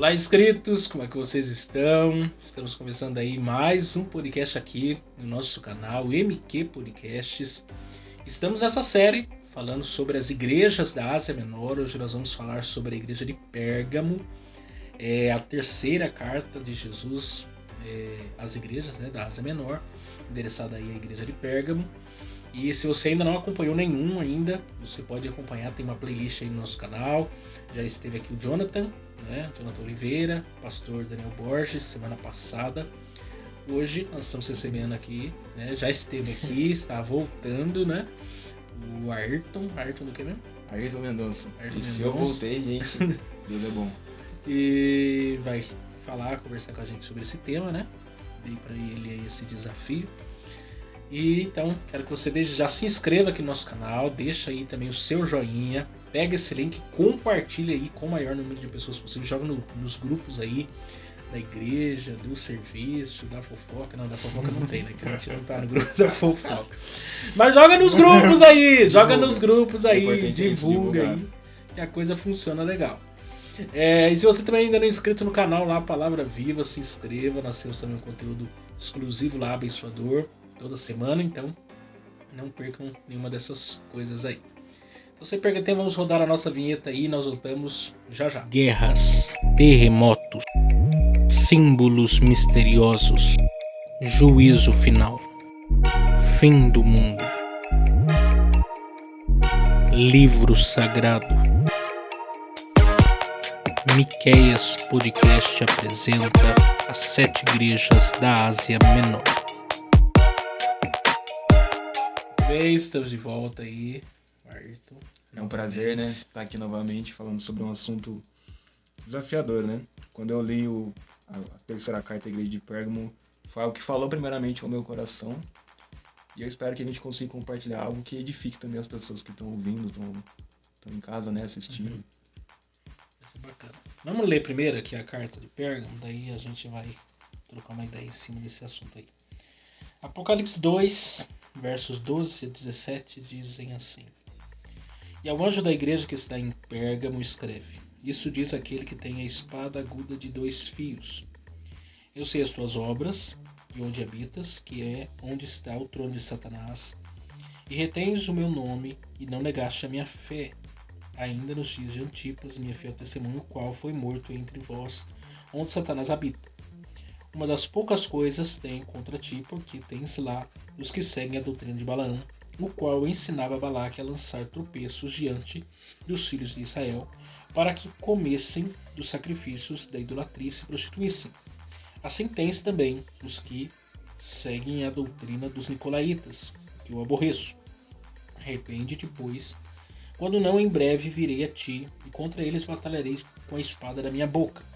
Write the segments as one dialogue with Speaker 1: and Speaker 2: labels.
Speaker 1: Olá, inscritos, como é que vocês estão? Estamos começando aí mais um podcast aqui no nosso canal MQ Podcasts. Estamos nessa série falando sobre as igrejas da Ásia Menor. Hoje nós vamos falar sobre a igreja de Pérgamo, a terceira carta de Jesus às igrejas da Ásia Menor, endereçada aí à igreja de Pérgamo. E se você ainda não acompanhou nenhum ainda, você pode acompanhar, tem uma playlist aí no nosso canal. Já esteve aqui o Jonathan Oliveira, pastor Daniel Borges, semana passada. Hoje nós estamos recebendo aqui, já esteve aqui, está voltando, o Ayrton do que mesmo?
Speaker 2: Ayrton Mendonça. Se eu voltei, gente, Deus é bom.
Speaker 1: E vai conversar com a gente sobre esse tema, Dei para ele aí esse desafio. E então, quero que você já se inscreva aqui no nosso canal, deixa aí também o seu joinha, pega esse link, compartilha aí com o maior número de pessoas possível, joga nos grupos aí da igreja, do serviço, da fofoca. Não, da fofoca não tem, que a gente não tá no grupo da fofoca. Mas joga nos grupos aí, divulga aí, que a coisa funciona legal. E se você também ainda não é inscrito no canal lá, Palavra Viva, se inscreva, nós temos também um conteúdo exclusivo lá, abençoador, toda semana, então não percam nenhuma dessas coisas aí. Então sem perder tempo, vamos rodar a nossa vinheta aí e nós voltamos já. Guerras, terremotos, símbolos misteriosos, juízo final, fim do mundo, livro sagrado. Miqueias Podcast apresenta as 7 igrejas da Ásia Menor. Estamos de volta aí, Ayrton.
Speaker 2: É um prazer, estar aqui novamente falando sobre um assunto desafiador, Quando eu li a terceira carta da igreja de Pérgamo, foi algo que falou primeiramente ao meu coração. E eu espero que a gente consiga compartilhar algo que edifique também as pessoas que estão ouvindo, estão em casa, assistindo.
Speaker 1: Vai ser bacana. Vamos ler primeiro aqui a carta de Pérgamo, daí a gente vai trocar uma ideia em cima desse assunto aí. Apocalipse 2, versos 12 a 17 dizem assim: E ao anjo da igreja que está em Pérgamo escreve: Isso diz aquele que tem a espada aguda de 2 fios. Eu sei as tuas obras e onde habitas, que é onde está o trono de Satanás, e retens o meu nome e não negaste a minha fé, ainda nos dias de Antipas, minha fiel testemunho, o qual foi morto entre vós, onde Satanás habita. Uma das poucas coisas tenho contra ti, porque tens lá os que seguem a doutrina de Balaão, o qual ensinava Balaque a lançar tropeços diante dos filhos de Israel, para que comessem dos sacrifícios da idolatria e se prostituíssem. Assim tens também os que seguem a doutrina dos nicolaítas, que eu aborreço. Arrepende-te, pois, quando não em breve virei a ti, e contra eles batalharei com a espada da minha boca.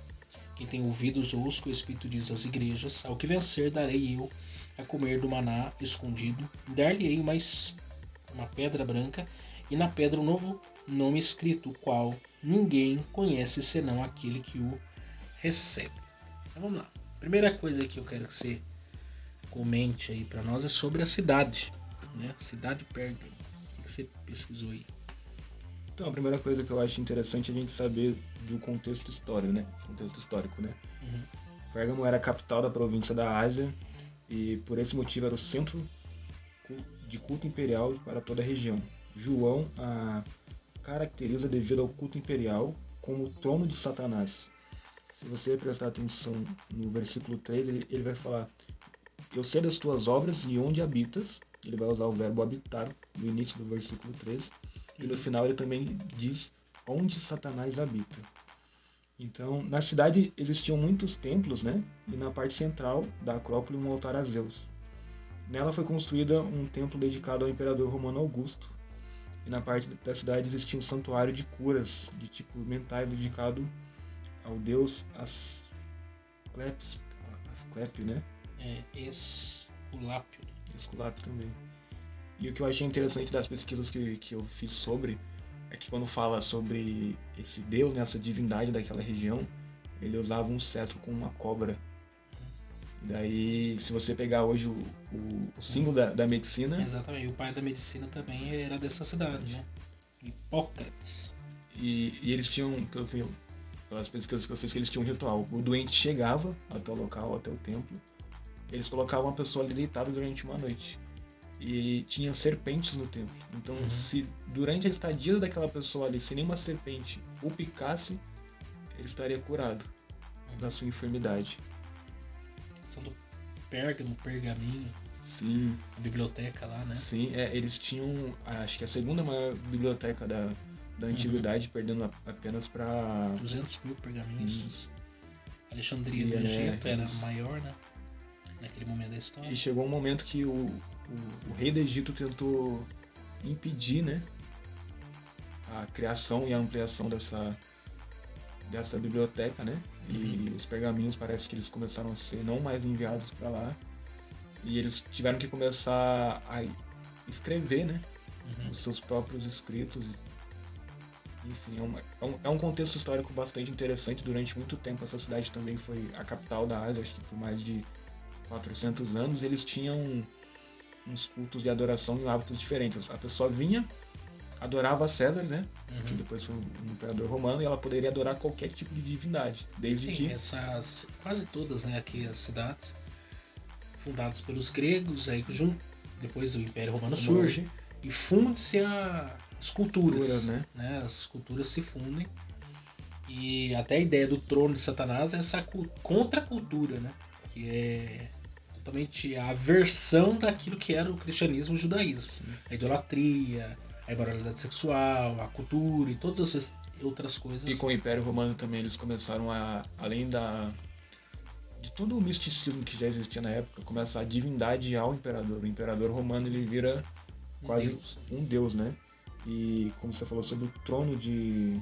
Speaker 1: Quem tem ouvidos ouça o que o Espírito diz às igrejas: ao que vencer darei eu a comer do maná escondido, dar-lhe-ei uma pedra branca, e na pedra um novo nome escrito, o qual ninguém conhece senão aquele que o recebe. Então vamos lá. Primeira coisa que eu quero que você comente aí para nós é sobre a cidade, Cidade Pérgamo. O que você pesquisou aí?
Speaker 2: Então, a primeira coisa que eu acho interessante é a gente saber do contexto histórico,
Speaker 1: Uhum.
Speaker 2: Pérgamo era a capital da província da Ásia e por esse motivo era o centro de culto imperial para toda a região. João a caracteriza devido ao culto imperial como o trono de Satanás. Se você prestar atenção no versículo 3, ele vai falar: Eu sei das tuas obras e onde habitas. Ele vai usar o verbo habitar no início do versículo 3. E no final ele também diz onde Satanás habita. Então, na cidade existiam muitos templos, E na parte central da Acrópole um altar a Zeus. Nela foi construída um templo dedicado ao imperador romano Augusto. E na parte da cidade existia um santuário de curas de tipo mentais dedicado ao deus Asclepio,
Speaker 1: Esculápio.
Speaker 2: Esculápio também. E o que eu achei interessante das pesquisas que eu fiz sobre é que quando fala sobre esse deus, essa divindade daquela região, ele usava um cetro com uma cobra. E daí, se você pegar hoje o símbolo da medicina...
Speaker 1: Exatamente, o pai da medicina também era dessa cidade, Hipócrates.
Speaker 2: E eles tinham, pelo que pelas pesquisas que eu fiz, que eles tinham um ritual. O doente chegava até o local, até o templo, eles colocavam a pessoa ali deitada durante uma noite. E tinha serpentes no templo. Então, se durante a estadia daquela pessoa ali, se nenhuma serpente o picasse, ele estaria curado da sua enfermidade.
Speaker 1: Questão do Pérgamo, pergaminho,
Speaker 2: Sim,
Speaker 1: a biblioteca lá, né?
Speaker 2: sim. Eles tinham, acho que a segunda maior biblioteca da antiguidade, perdendo apenas para
Speaker 1: 200 mil pergaminhos. Alexandria
Speaker 2: E,
Speaker 1: do
Speaker 2: né,
Speaker 1: Egito era
Speaker 2: eles-
Speaker 1: maior, né? Naquele momento da história.
Speaker 2: E chegou um momento que o rei do Egito tentou impedir, né, a criação e a ampliação dessa biblioteca, né? E os pergaminhos parece que eles começaram a ser não mais enviados para lá. E eles tiveram que começar a escrever, né, os seus próprios escritos. Enfim, é um contexto histórico bastante interessante. Durante muito tempo essa cidade também foi a capital da Ásia, acho que por mais de 400 anos. Eles tinham uns cultos de adoração e hábitos diferentes. A pessoa vinha, adorava César, né? Que depois foi um imperador romano, e ela poderia adorar qualquer tipo de divindade. Desde
Speaker 1: Sim,
Speaker 2: que.
Speaker 1: essas, quase todas, né, aqui as cidades, fundadas pelos gregos, aí depois o Império Romano surge e funde-se as culturas,
Speaker 2: Né?
Speaker 1: As culturas se fundem. E até a ideia do trono de Satanás é essa contracultura, né? Que é totalmente a versão daquilo que era o cristianismo e o judaísmo.
Speaker 2: Sim.
Speaker 1: A idolatria, a imoralidade sexual, a cultura e todas essas outras coisas.
Speaker 2: E com o Império Romano também eles começaram além de todo o misticismo que já existia na época, começa a divindade ao imperador. O imperador romano ele vira quase um deus, né? E como você falou sobre o trono de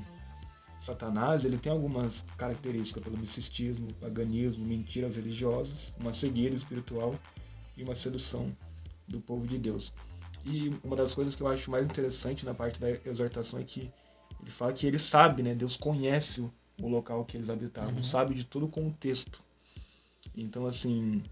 Speaker 2: Satanás, ele tem algumas características pelo misticismo, paganismo, mentiras religiosas, uma cegueira espiritual e uma sedução do povo de Deus. E uma das coisas que eu acho mais interessante na parte da exortação é que ele fala que ele sabe, né? Deus conhece o local que eles habitavam, sabe de todo o contexto. Então, assim,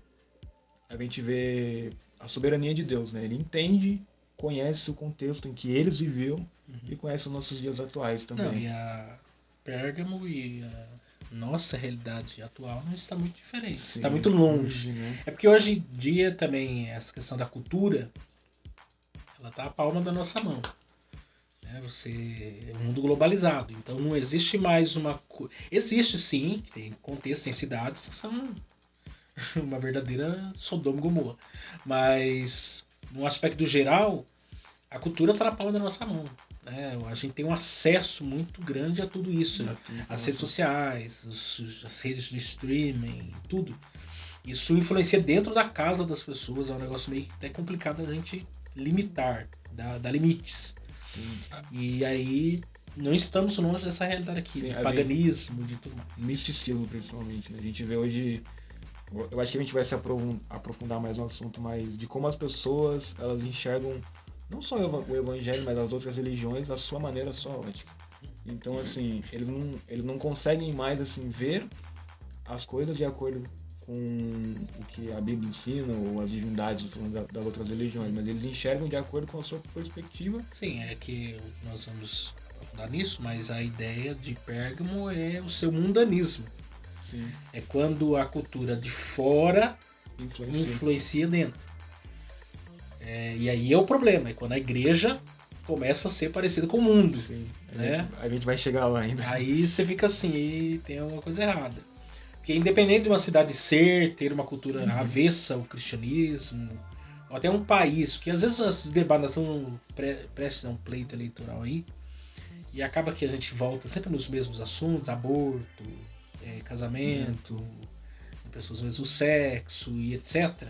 Speaker 2: a gente vê a soberania de Deus, né? Ele entende, conhece o contexto em que eles viviam e conhece os nossos dias atuais também.
Speaker 1: Não, e a Pérgamo e a nossa realidade atual não está muito diferente,
Speaker 2: Sim,
Speaker 1: está muito longe.
Speaker 2: né?
Speaker 1: É porque hoje em dia também essa questão da cultura, ela está à palma da nossa mão. Você é um mundo globalizado, então não existe mais uma existe sim, tem contextos, tem cidades que são uma verdadeira Sodoma e Gomorra, mas no aspecto geral a cultura está na palma da nossa mão, né? A gente tem um acesso muito grande a tudo isso, as redes sociais, as redes de streaming, tudo. Isso influencia dentro da casa das pessoas, é um negócio meio até complicado a gente limitar, dar limites.
Speaker 2: Sim.
Speaker 1: E aí não estamos longe dessa realidade aqui,
Speaker 2: Sim,
Speaker 1: de paganismo, de tudo mais.
Speaker 2: Misticismo, principalmente, né? A gente vê hoje. Eu acho que a gente vai se aprofundar mais no assunto, mas de como as pessoas elas enxergam não só o evangelho, mas as outras religiões, a sua maneira, a sua ótica. Então, assim, eles não conseguem mais assim ver as coisas de acordo com o que a Bíblia ensina ou as divindades das outras religiões, mas eles enxergam de acordo com a sua perspectiva.
Speaker 1: Sim, é que nós vamos aprofundar nisso, mas a ideia de Pérgamo é o seu mundanismo.
Speaker 2: Sim.
Speaker 1: É quando a cultura de fora influencia dentro. E aí é o problema, é quando a igreja começa a ser parecida com o mundo.
Speaker 2: Sim,
Speaker 1: né?
Speaker 2: A gente vai chegar lá ainda.
Speaker 1: Aí você fica assim, e tem alguma coisa errada. Porque independente de uma cidade ter uma cultura avessa ao cristianismo, ou até um país, porque às vezes esses debates são prestes a um pleito eleitoral aí, e acaba que a gente volta sempre nos mesmos assuntos, aborto, casamento, pessoas do mesmo sexo e etc.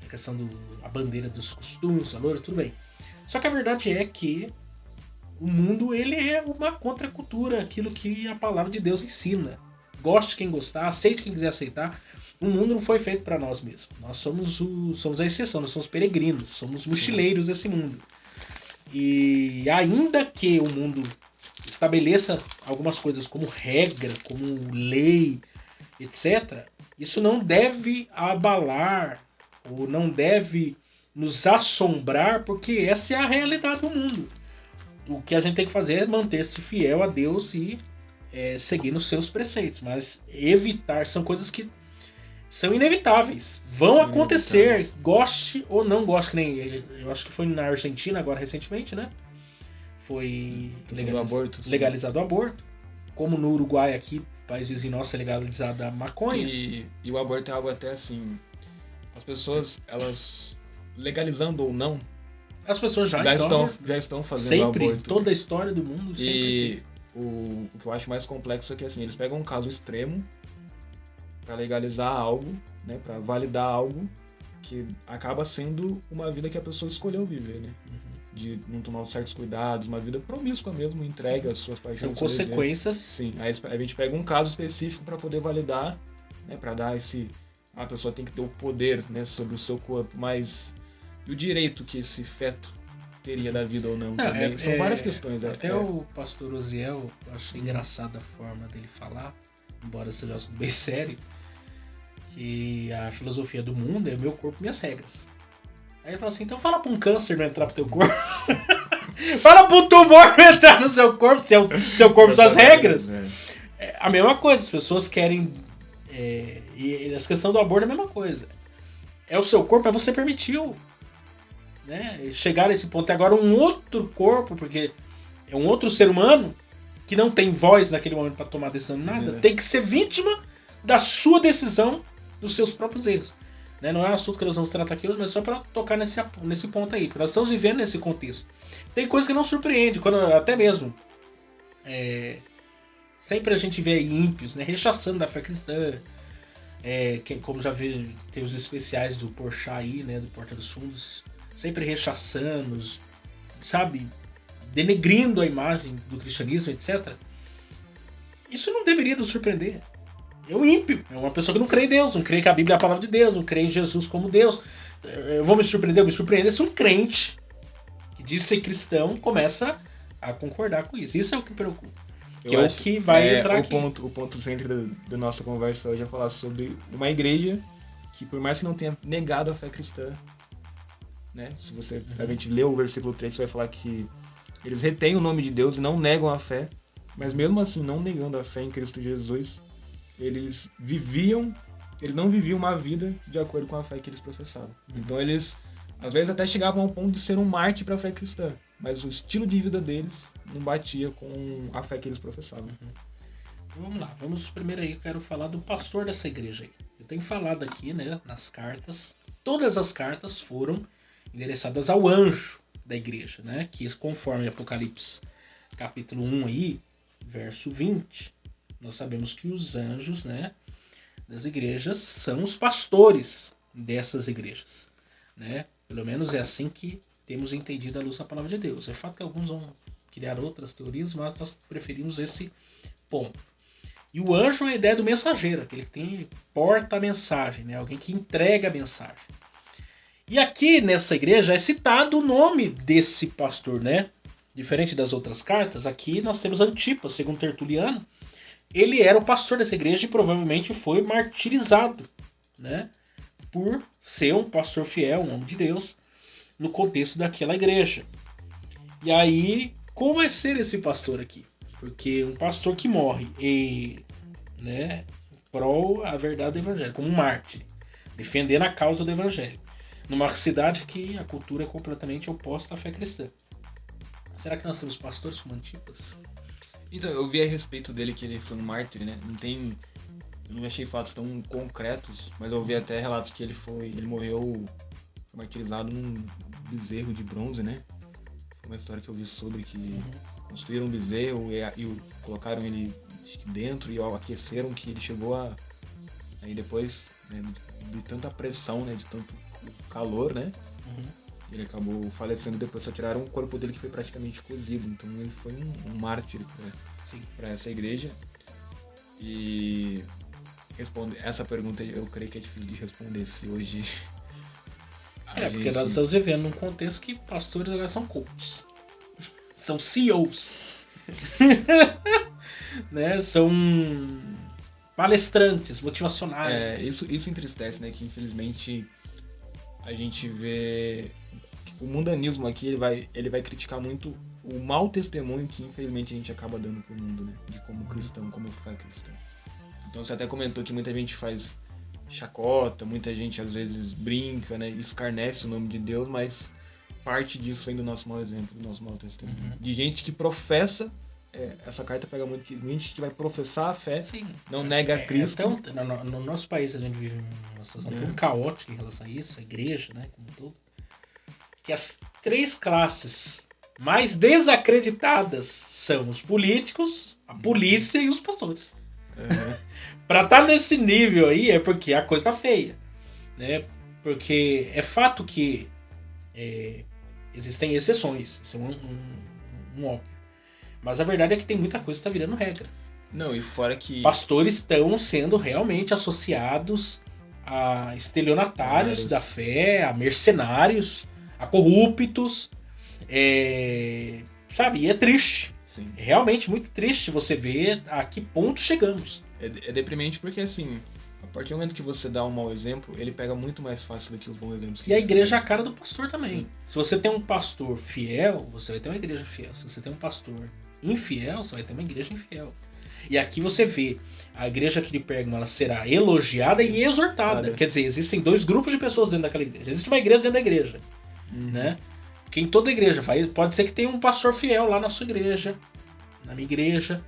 Speaker 1: A questão da bandeira dos costumes, valores, tudo bem. Só que a verdade é que o mundo ele é uma contracultura, aquilo que a palavra de Deus ensina. Goste quem gostar, aceite quem quiser aceitar. O mundo não foi feito para nós mesmos. Nós somos a exceção, nós somos peregrinos, somos mochileiros desse mundo. E ainda que o mundo estabeleça algumas coisas como regra, como lei, etc., isso não deve abalar ou não deve nos assombrar, porque essa é a realidade do mundo. O que a gente tem que fazer é manter-se fiel a Deus e seguir nos seus preceitos, mas evitar são coisas que são inevitáveis, vão
Speaker 2: Sim,
Speaker 1: acontecer,
Speaker 2: inevitáveis.
Speaker 1: goste ou não goste, que nem eu acho que foi na Argentina agora recentemente, né? Foi
Speaker 2: Questão do aborto, sim.
Speaker 1: legalizado o aborto, como no Uruguai aqui, país vizinho nosso, é legalizada a maconha.
Speaker 2: E o aborto é algo até assim, as pessoas, elas legalizando ou não,
Speaker 1: As pessoas já estão
Speaker 2: já estão fazendo
Speaker 1: sempre,
Speaker 2: aborto.
Speaker 1: toda a história do mundo sempre
Speaker 2: E
Speaker 1: teve.
Speaker 2: o que eu acho mais complexo é que assim, eles pegam um caso extremo para legalizar algo, né, para validar algo que acaba sendo uma vida que a pessoa escolheu viver, né? De não tomar certos cuidados, uma vida promíscua mesmo, entrega às suas paixões.
Speaker 1: São consequências.
Speaker 2: Sim, aí a gente pega um caso específico para poder validar, né, para dar esse a pessoa tem que ter o poder, né, sobre o seu corpo, mas e o direito que esse feto teria da vida ou não também. São várias questões.
Speaker 1: Até o pastor Osiel, eu achei engraçada a forma dele falar, embora seja assunto bem sério, que a filosofia do mundo é meu corpo, minhas regras. Aí ele fala assim, então fala pra um câncer não entrar pro teu corpo. Fala pra um tumor não entrar no seu corpo, seu corpo, suas regras. É a mesma coisa, as pessoas querem... e essa questão do aborto é a mesma coisa. É o seu corpo, mas você permitiu. Né? Chegar a esse ponto. E agora um outro corpo, porque é um outro ser humano que não tem voz naquele momento para tomar decisão de nada, tem que ser vítima da sua decisão, dos seus próprios erros. Né? Não é um assunto que nós vamos tratar aqui hoje, mas só para tocar nesse ponto aí, porque nós estamos vivendo nesse contexto. Tem coisa que não surpreende, quando até mesmo sempre a gente vê aí ímpios, né, rechaçando da fé cristã, como já vê, tem os especiais do Porchat aí, né, do Porta dos Fundos, sempre rechaçando, sabe, denegrindo a imagem do cristianismo, etc. Isso não deveria nos surpreender. É um ímpio, é uma pessoa que não crê em Deus, não crê que a Bíblia é a palavra de Deus, não crê em Jesus como Deus. Eu vou me surpreender, eu me surpreender se um crente que diz ser cristão começa a concordar com isso. Isso é o que preocupa. Que é o que vai entrar aqui.
Speaker 2: O ponto centro da nossa conversa hoje é falar sobre uma igreja que, por mais que não tenha negado a fé cristã, né? Se a gente lê o versículo 3, você vai falar que eles retêm o nome de Deus e não negam a fé, mas mesmo assim, não negando a fé em Cristo Jesus, eles não viviam uma vida de acordo com a fé que eles professavam. Então eles, às vezes, até chegavam ao ponto de ser um mártir para a fé cristã, mas o estilo de vida deles não batia com a fé que eles professavam.
Speaker 1: Então vamos lá, vamos primeiro aí, eu quero falar do pastor dessa igreja aí. Eu tenho falado aqui, né, nas cartas, todas as cartas foram endereçadas ao anjo da igreja, né, que conforme Apocalipse capítulo 1 aí, verso 20, nós sabemos que os anjos, né, das igrejas são os pastores dessas igrejas, né? Pelo menos é assim que temos entendido à luz da palavra de Deus. É fato que alguns vão criar outras teorias, mas nós preferimos esse ponto. E o anjo é a ideia do mensageiro, aquele que tem porta a mensagem, né? Alguém que entrega a mensagem. E aqui nessa igreja é citado o nome desse pastor, né? Diferente das outras cartas, aqui nós temos Antipas, segundo Tertuliano. Ele era o pastor dessa igreja e provavelmente foi martirizado, né? Por ser um pastor fiel, um homem de Deus, no contexto daquela igreja. E aí, como vai ser esse pastor aqui? Porque um pastor que morre né, prol a verdade do evangelho, como um mártir, defendendo a causa do evangelho, numa cidade que a cultura é completamente oposta à fé cristã. Será que nós temos pastores como Antipas?
Speaker 2: Então, eu vi a respeito dele que ele foi um mártir, né? Eu não achei fatos tão concretos, mas eu vi até relatos que ele morreu martirizado num bezerro de bronze, né? Foi uma história que eu vi sobre que construíram um bezerro e colocaram ele dentro e aqueceram que ele chegou a... Aí depois, né, de tanta pressão, né, de tanto calor, né? Ele acabou falecendo, depois só tiraram o corpo dele que foi praticamente cozido. Então ele foi um mártir para essa igreja. E essa pergunta eu creio que é difícil de responder se hoje...
Speaker 1: Porque nós estamos vivendo num contexto que pastores agora são coaches. São CEOs. Né? São palestrantes motivacionais.
Speaker 2: Isso entristece, né? Que infelizmente a gente vê o mundanismo aqui, ele vai criticar muito o mau testemunho que infelizmente a gente acaba dando pro mundo, né? De como cristão, como fé cristã. Então você até comentou que muita gente faz chacota, muita gente às vezes brinca, né? Escarnece o nome de Deus, mas parte disso vem do nosso mau exemplo, do nosso mau testemunho. De gente que professa, essa carta pega muito, que gente que vai professar a fé,
Speaker 1: Sim.
Speaker 2: não nega a Cristo.
Speaker 1: Então, no nosso país a gente vive uma situação tão caótica em relação a isso, a igreja, né, como todo, que as 3 classes mais desacreditadas são os políticos, a polícia e os pastores. Pra estar nesse nível aí é porque a coisa tá feia, né? Porque é fato que existem exceções, isso é um óbvio. Mas a verdade é que tem muita coisa que tá virando regra.
Speaker 2: Não, e fora que...
Speaker 1: Pastores estão sendo realmente associados a estelionatários da fé, a mercenários, a corruptos. Sabe? E é triste.
Speaker 2: Sim.
Speaker 1: É realmente muito triste você ver a que ponto chegamos.
Speaker 2: É deprimente porque, assim, a partir do momento que você dá um mau exemplo, ele pega muito mais fácil do que os bons exemplos.
Speaker 1: E a igreja é a cara do pastor também.
Speaker 2: Sim.
Speaker 1: Se você tem um pastor fiel, você vai ter uma igreja fiel. Se você tem um pastor infiel, você vai ter uma igreja infiel. E aqui você vê, a igreja aqui de Pérgamo, ela será elogiada e exortada. Quer dizer, existem 2 grupos de pessoas dentro daquela igreja. Existe uma igreja dentro da igreja. Né? Porque em toda igreja, pode ser que tenha um pastor fiel lá na sua igreja, na minha igreja.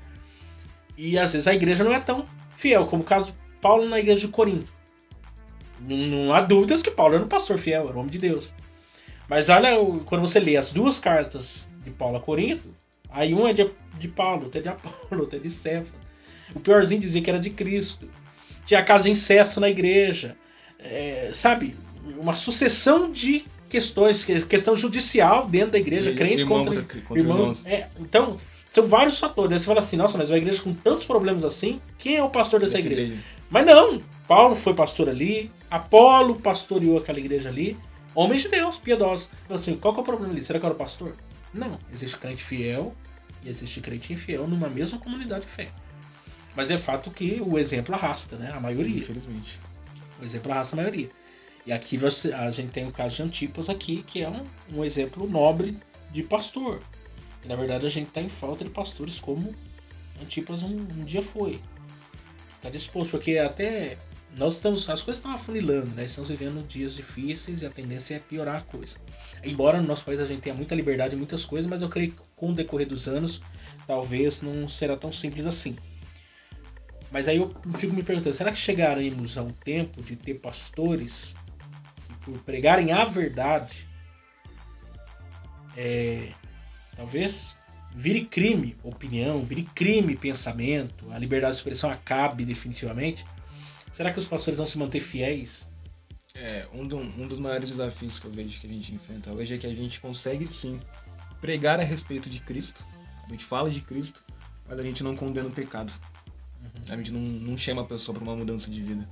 Speaker 1: E às vezes a igreja não é tão fiel, como o caso de Paulo na igreja de Corinto. Não há dúvidas que Paulo era um pastor fiel, era um homem de Deus. Mas olha, quando você lê as 2 cartas de Paulo a Corinto, aí um é de Paulo, outro é de Apolo, outro é de Céfalo. O piorzinho dizia que era de Cristo. Tinha caso de incesto na igreja. Sabe? Uma sucessão de questões, questão judicial dentro da igreja, crentes contra irmãos. Então, são vários fatores. Aí você fala assim, nossa, mas uma igreja com tantos problemas assim, quem é o pastor dessa igreja? Mas não, Paulo foi pastor ali, Apolo pastoreou aquela igreja ali, homens de Deus, piedosos. Assim, qual que é o problema ali? Será que era o pastor? Não, existe crente fiel e existe crente infiel numa mesma comunidade de fé. Mas é fato que o exemplo arrasta, né? A maioria.
Speaker 2: Infelizmente.
Speaker 1: O exemplo arrasta a maioria. E aqui a gente tem o caso de Antipas aqui, que é um exemplo nobre de pastor. E, na verdade a gente está em falta de pastores como Antipas um dia foi. Está disposto, porque até as coisas estão afunilando, né? Estamos vivendo dias difíceis e a tendência é piorar a coisa. Embora no nosso país a gente tenha muita liberdade em muitas coisas, mas eu creio que com o decorrer dos anos talvez não será tão simples assim. Mas aí eu fico me perguntando, será que chegaremos a um tempo de ter pastores que, por pregarem a verdade, talvez vire crime opinião, vire crime pensamento, a liberdade de expressão acabe definitivamente? Será que os pastores vão se manter fiéis?
Speaker 2: Um dos maiores desafios que eu vejo que a gente enfrenta hoje é que a gente consegue sim pregar a respeito de Cristo, a gente fala de Cristo, mas a gente não condena o pecado. A gente não chama a pessoa para uma mudança de vida.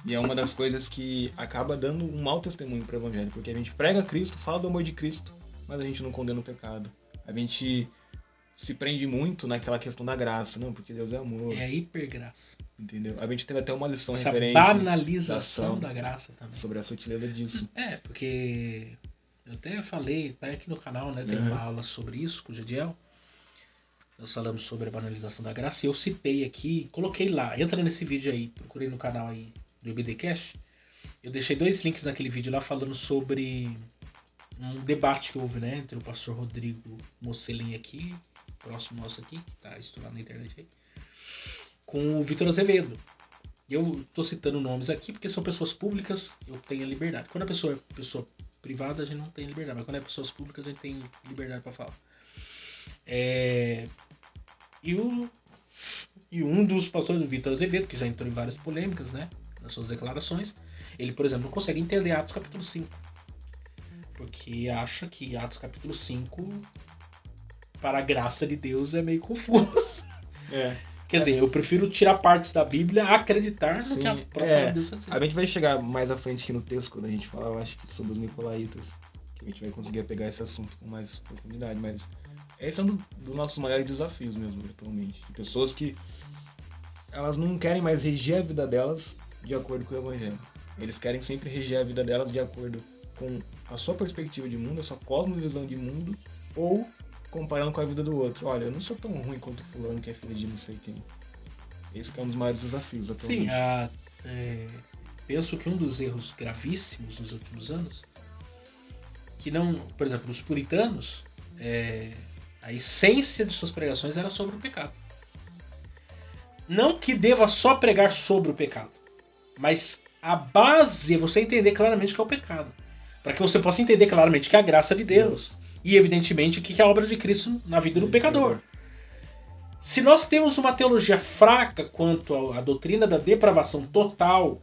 Speaker 2: E é uma das coisas que acaba dando um mau testemunho para o evangelho, porque a gente prega Cristo, fala do amor de Cristo, mas a gente não condena o pecado. A gente se prende muito naquela questão da graça, não, porque Deus é amor.
Speaker 1: É a hipergraça.
Speaker 2: Entendeu? A gente teve até uma lição
Speaker 1: Essa
Speaker 2: referente
Speaker 1: banalização da graça também.
Speaker 2: Sobre a sutileza disso.
Speaker 1: Porque eu até falei, tá aqui no canal, né? Tem uma aula sobre isso com o Gediel. Nós falamos sobre a banalização da graça e eu citei aqui, coloquei lá, entra nesse vídeo aí, procurei no canal aí do EBDcast. Eu deixei 2 links naquele vídeo lá falando sobre um debate que houve, né, entre o pastor Rodrigo Mocelin aqui, próximo nosso aqui, que tá estudando na internet aí, com o Vitor Azevedo. Eu tô citando nomes aqui porque são pessoas públicas, eu tenho a liberdade. Quando a pessoa é pessoa privada, a gente não tem liberdade, mas quando é pessoas públicas, a gente tem liberdade para falar. E um dos pastores, do Vitor Azevedo, que já entrou em várias polêmicas, né, nas suas declarações, ele, por exemplo, não consegue entender Atos capítulo 5. Porque acha que Atos capítulo 5, para a graça de Deus, é meio confuso. Quer dizer, eu prefiro tirar partes da Bíblia, acreditar no que a própria Deus está dizendo.
Speaker 2: A gente vai chegar mais à frente aqui no texto, quando a gente falar, eu acho que sobre os Nicolaitas, que a gente vai conseguir pegar esse assunto com mais profundidade, mas esse é um dos nossos maiores desafios mesmo, atualmente. De pessoas que elas não querem mais reger a vida delas de acordo com o Evangelho. Eles querem sempre reger a vida delas de acordo com a sua perspectiva de mundo, a sua cosmovisão de mundo, ou comparando com a vida do outro. Olha, eu não sou tão ruim quanto fulano que é filho de não sei quem. Esse que é um dos maiores desafios
Speaker 1: Sim,
Speaker 2: atualmente.
Speaker 1: penso que um dos erros gravíssimos dos últimos anos, que não, por exemplo, os puritanos, a essência de suas pregações era sobre o pecado. Não que deva só pregar sobre o pecado, mas a base é você entender claramente o que é o pecado. Para que você possa entender claramente que é a graça de Deus. E, evidentemente, o que é a obra de Cristo na vida do pecador. Se nós temos uma teologia fraca quanto à doutrina da depravação total,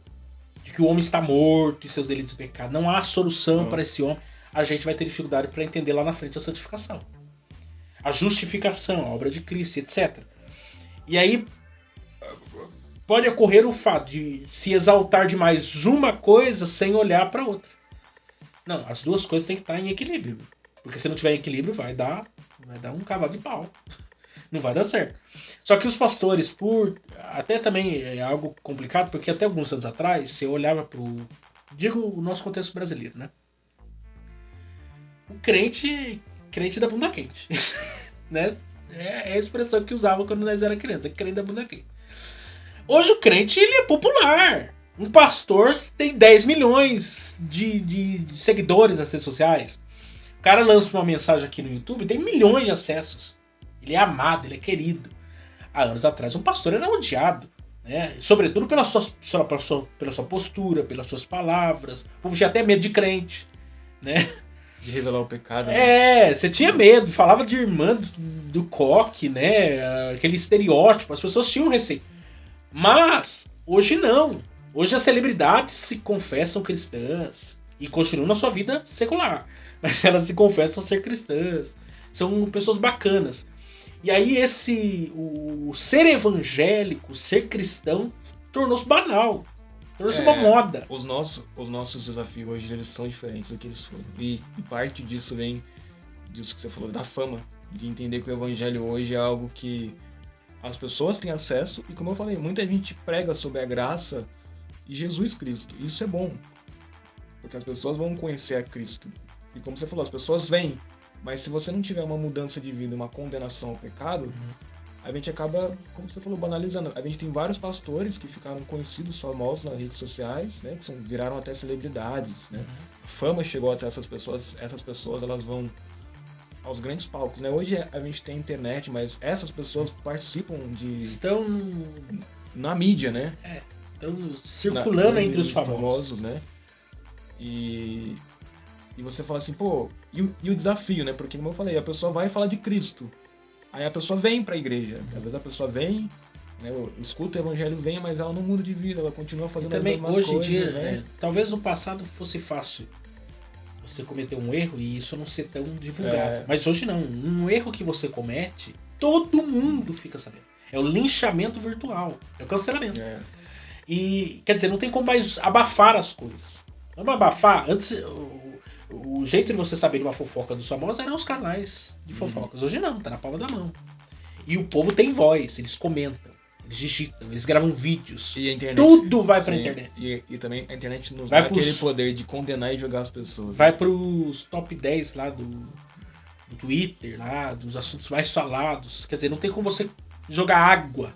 Speaker 1: de que o homem está morto e seus delitos e pecados, não há solução para esse homem, a gente vai ter dificuldade para entender lá na frente a santificação, a justificação, a obra de Cristo, etc. E aí pode ocorrer o fato de se exaltar demais uma coisa sem olhar para outra. Não, as duas coisas têm que estar em equilíbrio. Porque se não tiver em equilíbrio, vai dar um cavalo de pau. Não vai dar certo. Só que os pastores, até também é algo complicado, porque até alguns anos atrás, você olhava pro. Digo o nosso contexto brasileiro, né? O crente da bunda quente. Né? É a expressão que usava quando nós era criança, crente da bunda quente. Hoje o crente, ele é popular. Um pastor tem 10 milhões de seguidores nas redes sociais. O cara lança uma mensagem aqui no YouTube, tem milhões de acessos. Ele é amado, ele é querido. Há anos atrás, um pastor era odiado. Né? Sobretudo pela sua postura, pelas suas palavras. O povo tinha até medo de crente. Né?
Speaker 2: De revelar o pecado. Né?
Speaker 1: Você tinha medo. Falava de irmã do coque, né? Aquele estereótipo. As pessoas tinham receio. Mas, hoje não. Hoje as celebridades se confessam cristãs e continuam na sua vida secular. Mas elas se confessam ser cristãs. São pessoas bacanas. E aí o ser evangélico, ser cristão, tornou-se banal. Tornou-se uma moda.
Speaker 2: Os nossos desafios hoje, eles são diferentes do que eles foram. E parte disso vem disso que você falou, da fama. De entender que o evangelho hoje é algo que as pessoas têm acesso. E como eu falei, muita gente prega sobre a graça de Jesus Cristo. E isso é bom. Porque as pessoas vão conhecer a Cristo. E como você falou, as pessoas vêm. Mas se você não tiver uma mudança de vida, uma condenação ao pecado, a gente acaba, como você falou, banalizando. A gente tem vários pastores que ficaram conhecidos, famosos nas redes sociais, né? Que viraram até celebridades, né? A fama chegou até essas pessoas elas vão aos grandes palcos, né? Hoje a gente tem internet, mas essas pessoas participam
Speaker 1: Estão
Speaker 2: na mídia, né?
Speaker 1: Estão circulando entre os
Speaker 2: famosos, né? E você fala assim, pô, e o desafio, né? Porque, como eu falei, a pessoa vai falar de Cristo. Aí a pessoa vem pra igreja. Às vezes a pessoa vem, né, escuta o evangelho, vem, mas ela não muda de vida, ela continua fazendo as mesmas coisas.
Speaker 1: Hoje em dia,
Speaker 2: né?
Speaker 1: Talvez no passado fosse fácil você cometer um erro e isso não ser tão divulgado. Mas hoje não. Um erro que você comete, todo mundo fica sabendo. É o linchamento virtual. É o cancelamento. E, quer dizer, não tem como mais abafar as coisas. Vamos abafar? Antes, o jeito de você saber de uma fofoca dos famosos eram os canais de fofocas. Hoje não, tá na palma da mão. E o povo tem voz, eles comentam, eles digitam, eles gravam vídeos.
Speaker 2: E a internet,
Speaker 1: tudo vai pra internet.
Speaker 2: E também a internet nos dá aquele poder de condenar e julgar as pessoas.
Speaker 1: Vai pros top 10 lá do Twitter, lá, dos assuntos mais falados. Quer dizer, não tem como você jogar água.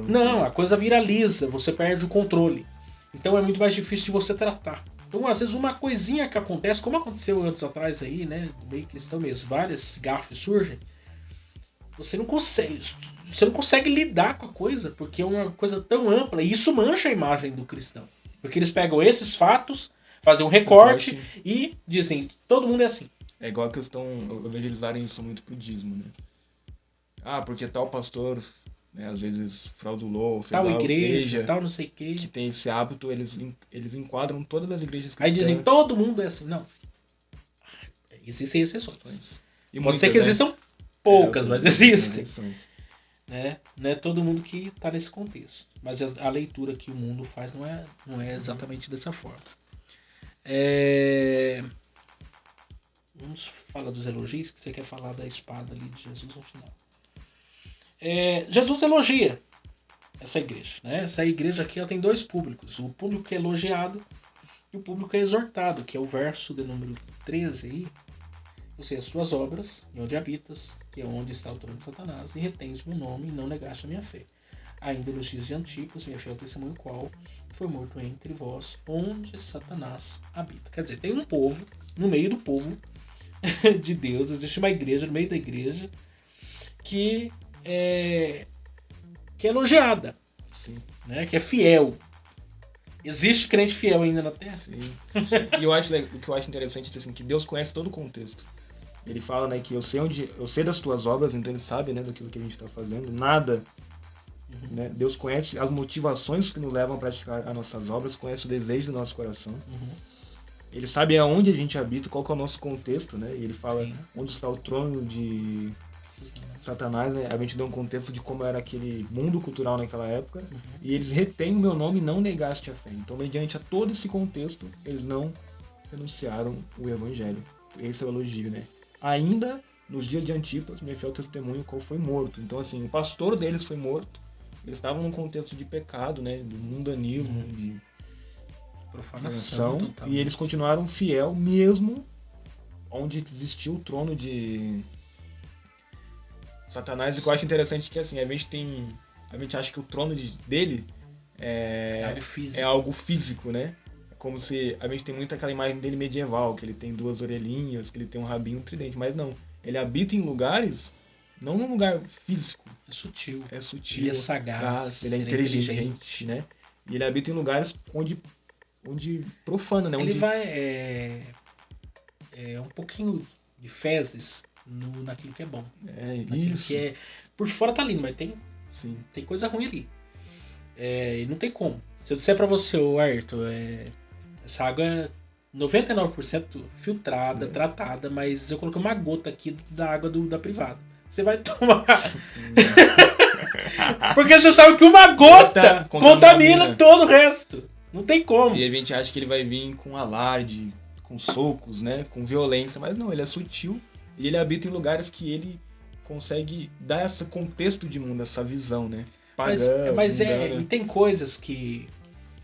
Speaker 1: Não, a coisa viraliza, você perde o controle. Então é muito mais difícil de você tratar. Então, às vezes, uma coisinha que acontece, como aconteceu anos atrás aí, né? No meio cristão mesmo, várias gafes surgem. Você não consegue lidar com a coisa, porque é uma coisa tão ampla. E isso mancha a imagem do cristão. Porque eles pegam esses fatos, fazem um recorte e dizem, todo mundo é assim.
Speaker 2: É igual a questão, eu vejo eles darem isso muito pro dízimo, né? Ah, porque tal pastor, né, às vezes fraudulou, fez
Speaker 1: tal igreja, tal não sei o quê.
Speaker 2: Que tem esse hábito, eles enquadram todas as igrejas cristãs.
Speaker 1: Aí dizem, todo mundo é assim. Não. Existem exceções.
Speaker 2: E
Speaker 1: pode ser que existam poucas, mas existem. Né? Não é todo mundo que está nesse contexto. Mas a leitura que o mundo faz não é exatamente dessa forma. Vamos falar dos elogios, que você quer falar da espada ali de Jesus no final. Jesus elogia essa igreja. Né? Essa igreja aqui ela tem dois públicos. O público que é elogiado e o público que é exortado, que é o verso de número 13 aí. eu sei as tuas obras, e onde habitas, que é onde está o trono de Satanás, e retens meu nome, e não negaste a minha fé. Ainda nos dias de Antipas, minha fé é o testemunho qual foi morto entre vós, onde Satanás habita. Quer dizer, tem um povo, no meio do povo de Deus, existe uma igreja no meio da igreja que é elogiada,
Speaker 2: Sim.
Speaker 1: né? Que é fiel. Existe crente fiel ainda na Terra?
Speaker 2: Sim. E o que eu acho interessante é assim, que Deus conhece todo o contexto. Ele fala, né, que eu sei das tuas obras, então ele sabe, né, do que a gente está fazendo. Nada, né? Deus conhece as motivações que nos levam a praticar as nossas obras, conhece o desejo do nosso coração. Ele sabe aonde a gente habita, qual que é o nosso contexto, né? E ele fala onde está o trono de Satanás, né? A gente deu um contexto de como era aquele mundo cultural naquela época. E eles retêm o meu nome e não negaste a fé. Então, mediante a todo esse contexto, eles não renunciaram o evangelho. Esse é o elogio, né? Ainda nos dias de Antipas, minha fé é o testemunho qual foi morto. Então, assim, o pastor deles foi morto. Eles estavam num contexto de pecado, né? Do mundanismo, de
Speaker 1: Profanação.
Speaker 2: E eles continuaram fiel mesmo onde existiu o trono de Satanás. E o que eu acho interessante é que assim, a gente acha que o trono dele é algo físico, né? É como se a gente tem muito aquela imagem dele medieval, que ele tem 2 orelhinhas, que ele tem um rabinho, um tridente, mas não. Ele habita em lugares, não num lugar físico.
Speaker 1: É sutil.
Speaker 2: Ele
Speaker 1: é sagaz.
Speaker 2: Ele é inteligente, né? E ele habita em lugares onde profana, né?
Speaker 1: Ele
Speaker 2: onde
Speaker 1: vai um pouquinho de fezes naquilo que é bom.
Speaker 2: Isso.
Speaker 1: Que é, por fora tá lindo, mas
Speaker 2: Sim.
Speaker 1: tem coisa ruim ali. E não tem como. Se eu disser pra você, Ayrton, essa água é 99% filtrada, tratada, mas eu coloquei uma gota aqui da água da privada. Você vai tomar. Porque você sabe que uma gota contamina todo o resto. Não tem como.
Speaker 2: E a gente acha que ele vai vir com alarde, com socos, né? Com violência, mas não, ele é sutil e ele habita em lugares que ele consegue dar esse contexto de mundo, essa visão, né?
Speaker 1: Mas e tem coisas que...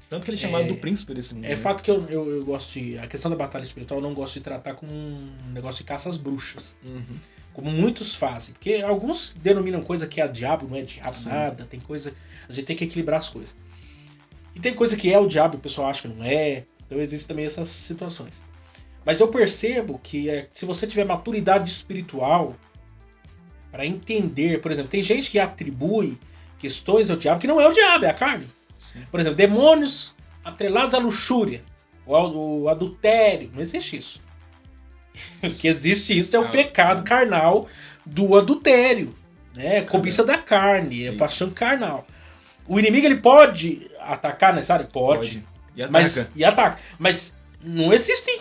Speaker 2: Tanto que ele é chamado do príncipe desse mundo.
Speaker 1: É fato que eu gosto de... A questão da batalha espiritual eu não gosto de tratar como um negócio de caça às bruxas. Como muitos fazem. Porque alguns denominam coisa que é diabo, não é diabo nada. Tem coisa... A gente tem que equilibrar as coisas. E tem coisa que é o diabo e o pessoal acha que não é. Então existem também essas situações. Mas eu percebo que se você tiver maturidade espiritual para entender, por exemplo, tem gente que atribui questões ao diabo que não é o diabo, é a carne. Sim. Por exemplo, demônios atrelados à luxúria, ou ao adultério. Não existe isso. O que existe isso é o pecado carnal do adultério, né? Cobiça da carne, é paixão carnal. O inimigo ele pode atacar nessa área? Pode. E ataca. Mas não existe.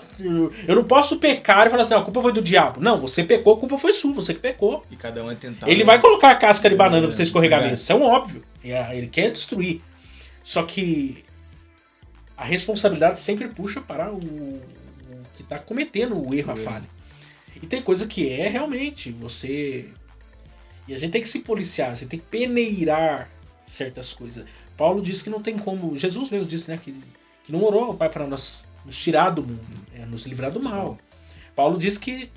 Speaker 1: Eu não posso pecar e falar assim, a culpa foi do diabo. Não, você pecou, a culpa foi sua, você que pecou.
Speaker 2: E cada um é tentado.
Speaker 1: Ele vai colocar a casca de banana pra você escorregar mesmo. Isso é um óbvio. Ele quer destruir. Só que a responsabilidade sempre puxa para o que tá cometendo o erro, a falha. E tem coisa que é realmente você... E a gente tem que se policiar, a gente tem que peneirar certas coisas. Paulo disse que não tem como... Jesus mesmo disse, né, que não orou ao Pai para nos tirar do mundo, nos livrar do mal. Paulo disse que,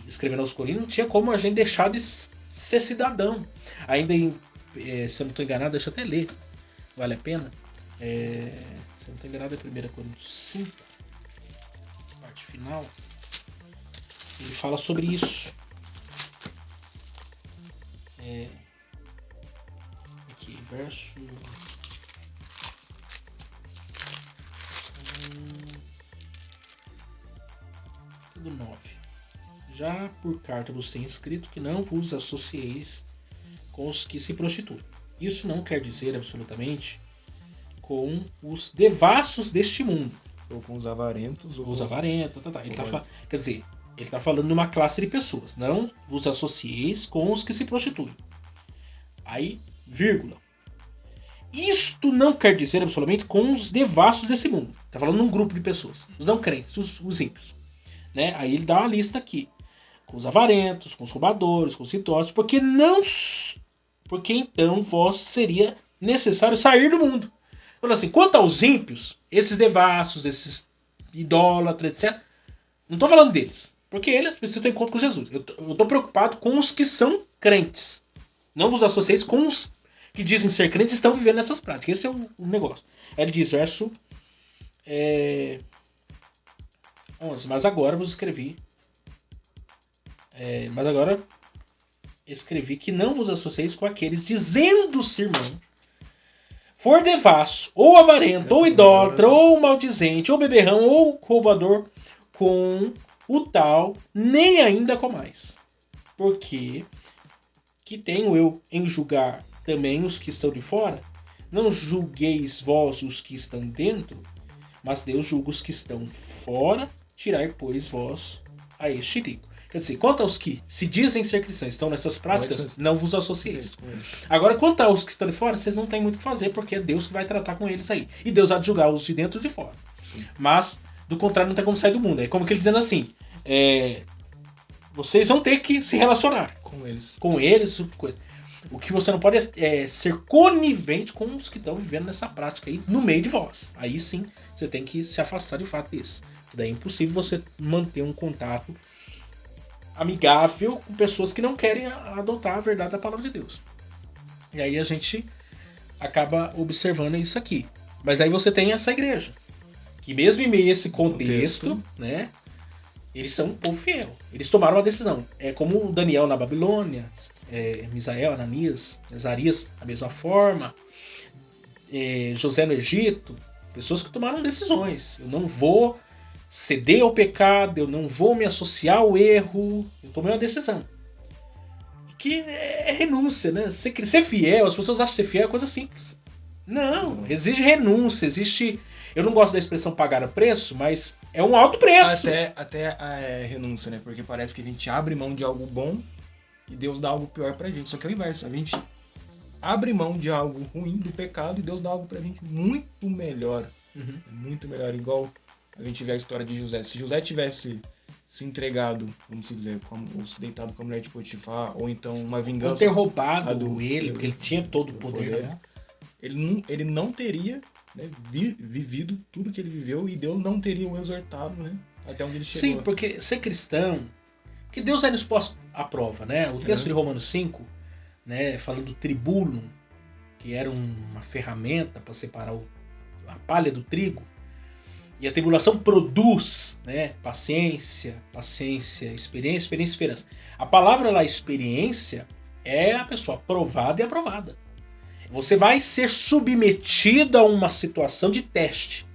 Speaker 1: escrevendo aos Coríntios, não tinha como a gente deixar de ser cidadão. Ainda se eu não estou enganado, deixa eu até ler. Vale a pena? Se eu não estou enganado, é 1 Coríntios 5, parte final. Ele fala sobre isso. Aqui, verso... do 9. Já por carta vos tenho escrito que não vos associeis com os que se prostituem. Isso não quer dizer absolutamente com os devassos deste mundo.
Speaker 2: Ou com os avarentos.
Speaker 1: Os avarentos, quer dizer, ele está falando de uma classe de pessoas. Não vos associeis com os que se prostituem. Aí, vírgula. Isto não quer dizer absolutamente com os devassos desse mundo. Está falando de um grupo de pessoas. Os não crentes, os ímpios. Né? Aí ele dá uma lista aqui. Com os avarentos, com os roubadores, com os idosos. Porque então vós seria necessário sair do mundo. Falando assim, quanto aos ímpios, esses devassos, esses idólatras, etc. Não estou falando deles. Porque eles precisam ter encontro com Jesus. Eu tô preocupado com os que são crentes. Não vos associeis com os que dizem ser crentes e estão vivendo nessas práticas. Esse é o negócio. Aí ele diz, verso 11. Mas agora vos escrevi. Mas agora escrevi que não vos associeis com aqueles dizendo-se irmão. For devasso, ou avarento, ou idólatra, ou maldizente, ou beberrão, ou roubador, com o tal, nem ainda comais. Porque que tenho eu em julgar também os que estão de fora? Não julgueis vós os que estão dentro, mas Deus julga os que estão fora, tirai, pois, vós a este rico. Quer dizer, quanto aos que se dizem ser cristãos estão nessas práticas, não vos associeis. Agora, quanto aos que estão de fora, vocês não têm muito o que fazer, porque é Deus que vai tratar com eles aí. E Deus há de julgar os de dentro e de fora. Sim. Mas, do contrário, não tem como sair do mundo. É como que ele dizendo assim, vocês vão ter que se relacionar. Com eles, coisa. O que você não pode é ser conivente com os que estão vivendo nessa prática aí, no meio de vós. Aí sim, você tem que se afastar de fato disso. Daí é impossível você manter um contato amigável com pessoas que não querem adotar a verdade da palavra de Deus. E aí a gente acaba observando isso aqui. Mas aí você tem essa igreja, que mesmo em meio a esse contexto, né, eles são um povo fiel. Eles tomaram uma decisão. É como Daniel na Babilônia, Misael, Ananias, Azarias, da mesma forma, José no Egito, pessoas que tomaram decisões. Eu não vou ceder ao pecado, eu não vou me associar ao erro, eu tomei uma decisão. Que é renúncia, né? Ser fiel, as pessoas acham que ser fiel é coisa simples. Não, exige renúncia, existe... Eu não gosto da expressão pagar a preço, mas é um alto preço.
Speaker 2: Até a renúncia, né? Porque parece que a gente abre mão de algo bom e Deus dá algo pior pra gente. Só que é o inverso, a gente abre mão de algo ruim, do pecado, e Deus dá algo pra gente muito melhor. Muito melhor, igual... A gente vê a história de José. Se José tivesse se entregado, vamos dizer, ou se deitado com a mulher de Potifar, ou então uma vingança...
Speaker 1: Ou ter roubado ele, porque ele tinha todo o poder. Né?
Speaker 2: Ele não teria, né, vivido tudo que ele viveu, e Deus não teria o exortado, né, até onde ele chegou.
Speaker 1: Sim, porque ser cristão... Porque Deus nos pôs à prova, né? O texto de Romanos 5, né, falando do tribulum, que era uma ferramenta para separar a palha do trigo. E a tribulação produz, né, paciência, experiência, esperança. A palavra lá, experiência, é a pessoa provada e aprovada. Você vai ser submetido a uma situação de teste.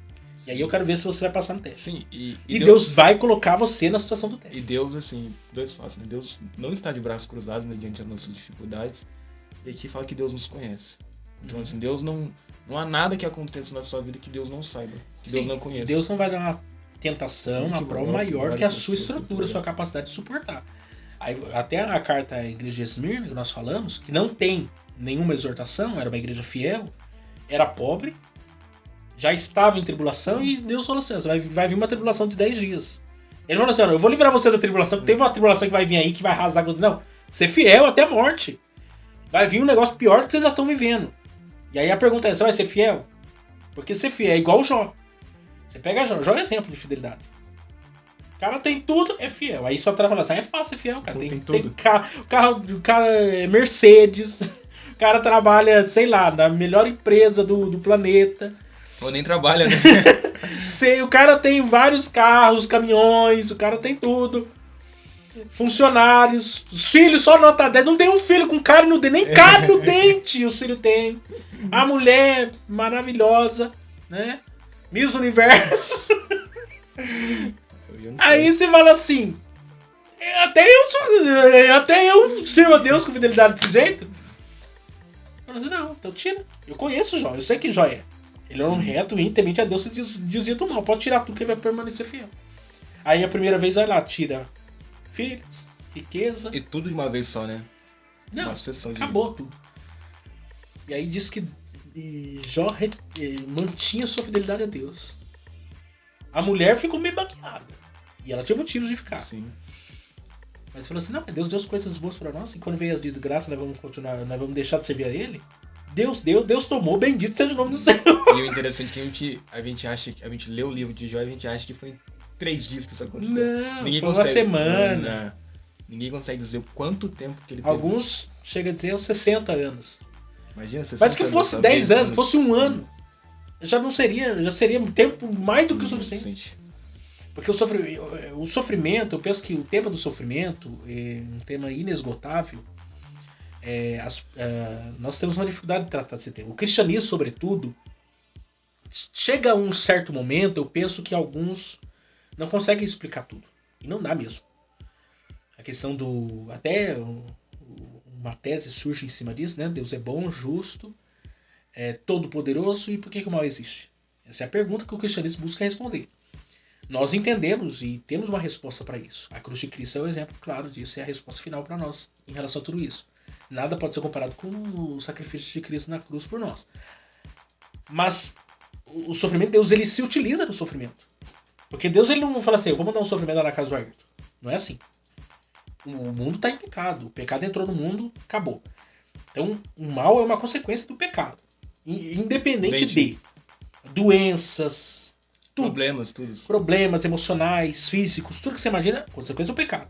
Speaker 1: E aí eu quero ver se você vai passar no teste.
Speaker 2: Sim,
Speaker 1: e Deus vai colocar você na situação do teste.
Speaker 2: E Deus, assim, dois fatos, né? Deus não está de braços cruzados, né, diante das nossas dificuldades. E aqui fala que Deus nos conhece. Então, assim, Deus não há nada que aconteça na sua vida que Deus não saiba, que Deus não conheça.
Speaker 1: Deus não vai dar uma tentação, uma prova maior que a sua estrutura, a sua capacidade de suportar. Aí, até a carta à igreja de Esmirna, que nós falamos, que não tem nenhuma exortação, era uma igreja fiel, era pobre, já estava em tribulação, e Deus falou assim, vai vir uma tribulação de 10 dias. Ele falou assim, eu vou livrar você da tribulação, que teve uma tribulação que vai vir aí, que vai arrasar com você. Não, ser fiel até a morte. Vai vir um negócio pior do que vocês já estão vivendo. E aí a pergunta é, você vai ser fiel? Porque ser fiel é igual o Jó. Você pega Jó é exemplo de fidelidade. O cara tem tudo, é fiel. Aí Satanás fala assim, é fácil ser fiel, cara. Tem tudo. O cara é Mercedes, o cara trabalha, sei lá, na melhor empresa do planeta.
Speaker 2: Ou nem trabalha, né?
Speaker 1: O cara tem vários carros, caminhões, o cara tem tudo. Funcionários, os filhos só nota 10, não tem um filho com cárie no dente, nem cárie no dente os filhos têm. A mulher maravilhosa, né? Miss Universo. Aí você fala assim, até eu sirvo a Deus com fidelidade desse jeito. Fala assim, não, então tira. Eu conheço o Jó, eu sei que Jó é. Ele é um reto, temente a Deus, se dizia do mal. Pode tirar tudo que ele vai permanecer fiel. Aí a primeira vez vai lá, tira filhos, riqueza.
Speaker 2: E tudo de uma vez só, né?
Speaker 1: Não,
Speaker 2: uma sessão
Speaker 1: acabou tudo. E aí diz que Jó mantinha sua fidelidade a Deus. A mulher ficou meio baqueada. E ela tinha motivos de ficar.
Speaker 2: Sim.
Speaker 1: Mas falou assim, não, Deus deu coisas boas pra nós, e quando veio as desgraças, nós vamos continuar, nós vamos deixar de servir a Ele. Deus deu, Deus tomou, bendito seja o nome do Senhor.
Speaker 2: E o interessante é que a gente acha, a gente lê o livro de Jó e a gente acha que foi 3 dias que isso aconteceu.
Speaker 1: Não,
Speaker 2: Ninguém
Speaker 1: foi uma
Speaker 2: consegue.
Speaker 1: semana.
Speaker 2: Ninguém consegue dizer quanto tempo que ele teve.
Speaker 1: Alguns chega a dizer uns 60 anos.
Speaker 2: Imagina, 60
Speaker 1: Mas que fosse
Speaker 2: anos,
Speaker 1: 10 anos, fosse um ano, já seria um tempo mais do que o suficiente. Porque o sofrimento, eu penso que o tema do sofrimento é um tema inesgotável. Nós temos uma dificuldade de tratar desse tema. O cristianismo, sobretudo, chega a um certo momento, eu penso que alguns não conseguem explicar tudo. E não dá mesmo. A questão do... Até uma tese surge em cima disso, né? Deus é bom, justo, é todo poderoso, e por que o mal existe? Essa é a pergunta que o cristianismo busca responder. Nós entendemos e temos uma resposta para isso. A cruz de Cristo é o exemplo claro disso, é a resposta final para nós em relação a tudo isso. Nada pode ser comparado com o sacrifício de Cristo na cruz por nós. Mas o sofrimento, Deus ele se utiliza do sofrimento. Porque Deus ele não fala assim, eu vou mandar um sofrimento lá na casa do Ayrton. Não é assim. O mundo está em pecado. O pecado entrou no mundo, acabou. Então o mal é uma consequência do pecado. Independente de doenças, problemas emocionais, físicos, tudo que você imagina, consequência do pecado.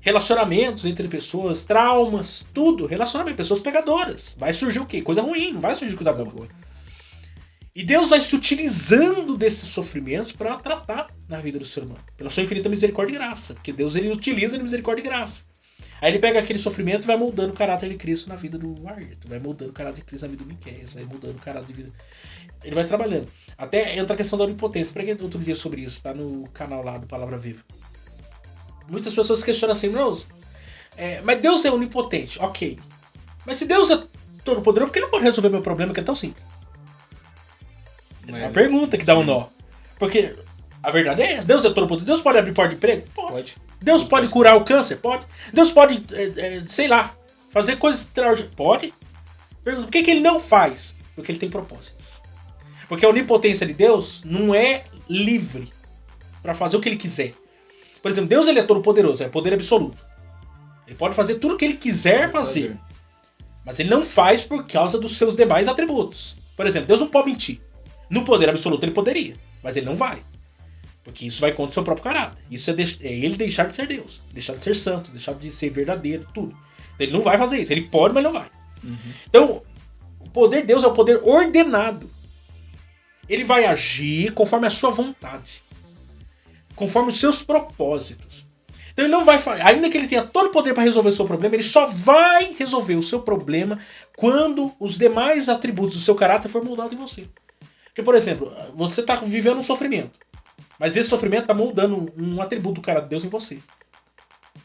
Speaker 1: Relacionamentos entre pessoas, traumas, tudo. Relacionamento, pessoas pegadoras. Vai surgir o quê? Coisa ruim, não vai surgir coisa boa. E Deus vai se utilizando desses sofrimentos para tratar na vida do ser humano. Pela sua infinita misericórdia e graça. Porque Deus ele utiliza de misericórdia e graça. Aí ele pega aquele sofrimento e vai moldando o caráter de Cristo na vida do Ayrton. Vai moldando o caráter de Cristo na vida do Miqueias. Vai mudando o caráter de vida... Ele vai trabalhando. Até entra a questão da onipotência. Preguei outro dia sobre isso. Tá no canal lá do Palavra Viva. Muitas pessoas questionam assim, mas Deus é onipotente, ok. Mas se Deus é todo poderoso, por que ele não pode resolver meu problema que é tão simples? Essa é uma pergunta que dá um nó. Porque a verdade é essa, Deus é todo poderoso. Deus pode abrir porta de emprego? Pode. Deus pode curar o câncer? Pode. Deus pode, sei lá, fazer coisas extraordinárias? Pode. Pergunta, por que ele não faz? Porque ele tem propósitos. Porque a onipotência de Deus não é livre para fazer o que ele quiser. Por exemplo, Deus ele é todo poderoso, é poder absoluto. Ele pode fazer tudo o que ele quiser fazer. Mas ele não faz por causa dos seus demais atributos. Por exemplo, Deus não pode mentir. No poder absoluto ele poderia, mas ele não vai. Porque isso vai contra o seu próprio caráter. Isso é ele deixar de ser Deus. Deixar de ser santo, deixar de ser verdadeiro, tudo. Então, ele não vai fazer isso. Ele pode, mas não vai. Então, o poder de Deus é o poder ordenado. Ele vai agir conforme a sua vontade. Conforme os seus propósitos. Então ele não vai, ainda que ele tenha todo o poder para resolver o seu problema, ele só vai resolver o seu problema quando os demais atributos do seu caráter for moldado em você. Porque, por exemplo, você está vivendo um sofrimento, mas esse sofrimento está moldando um atributo do caráter de Deus em você.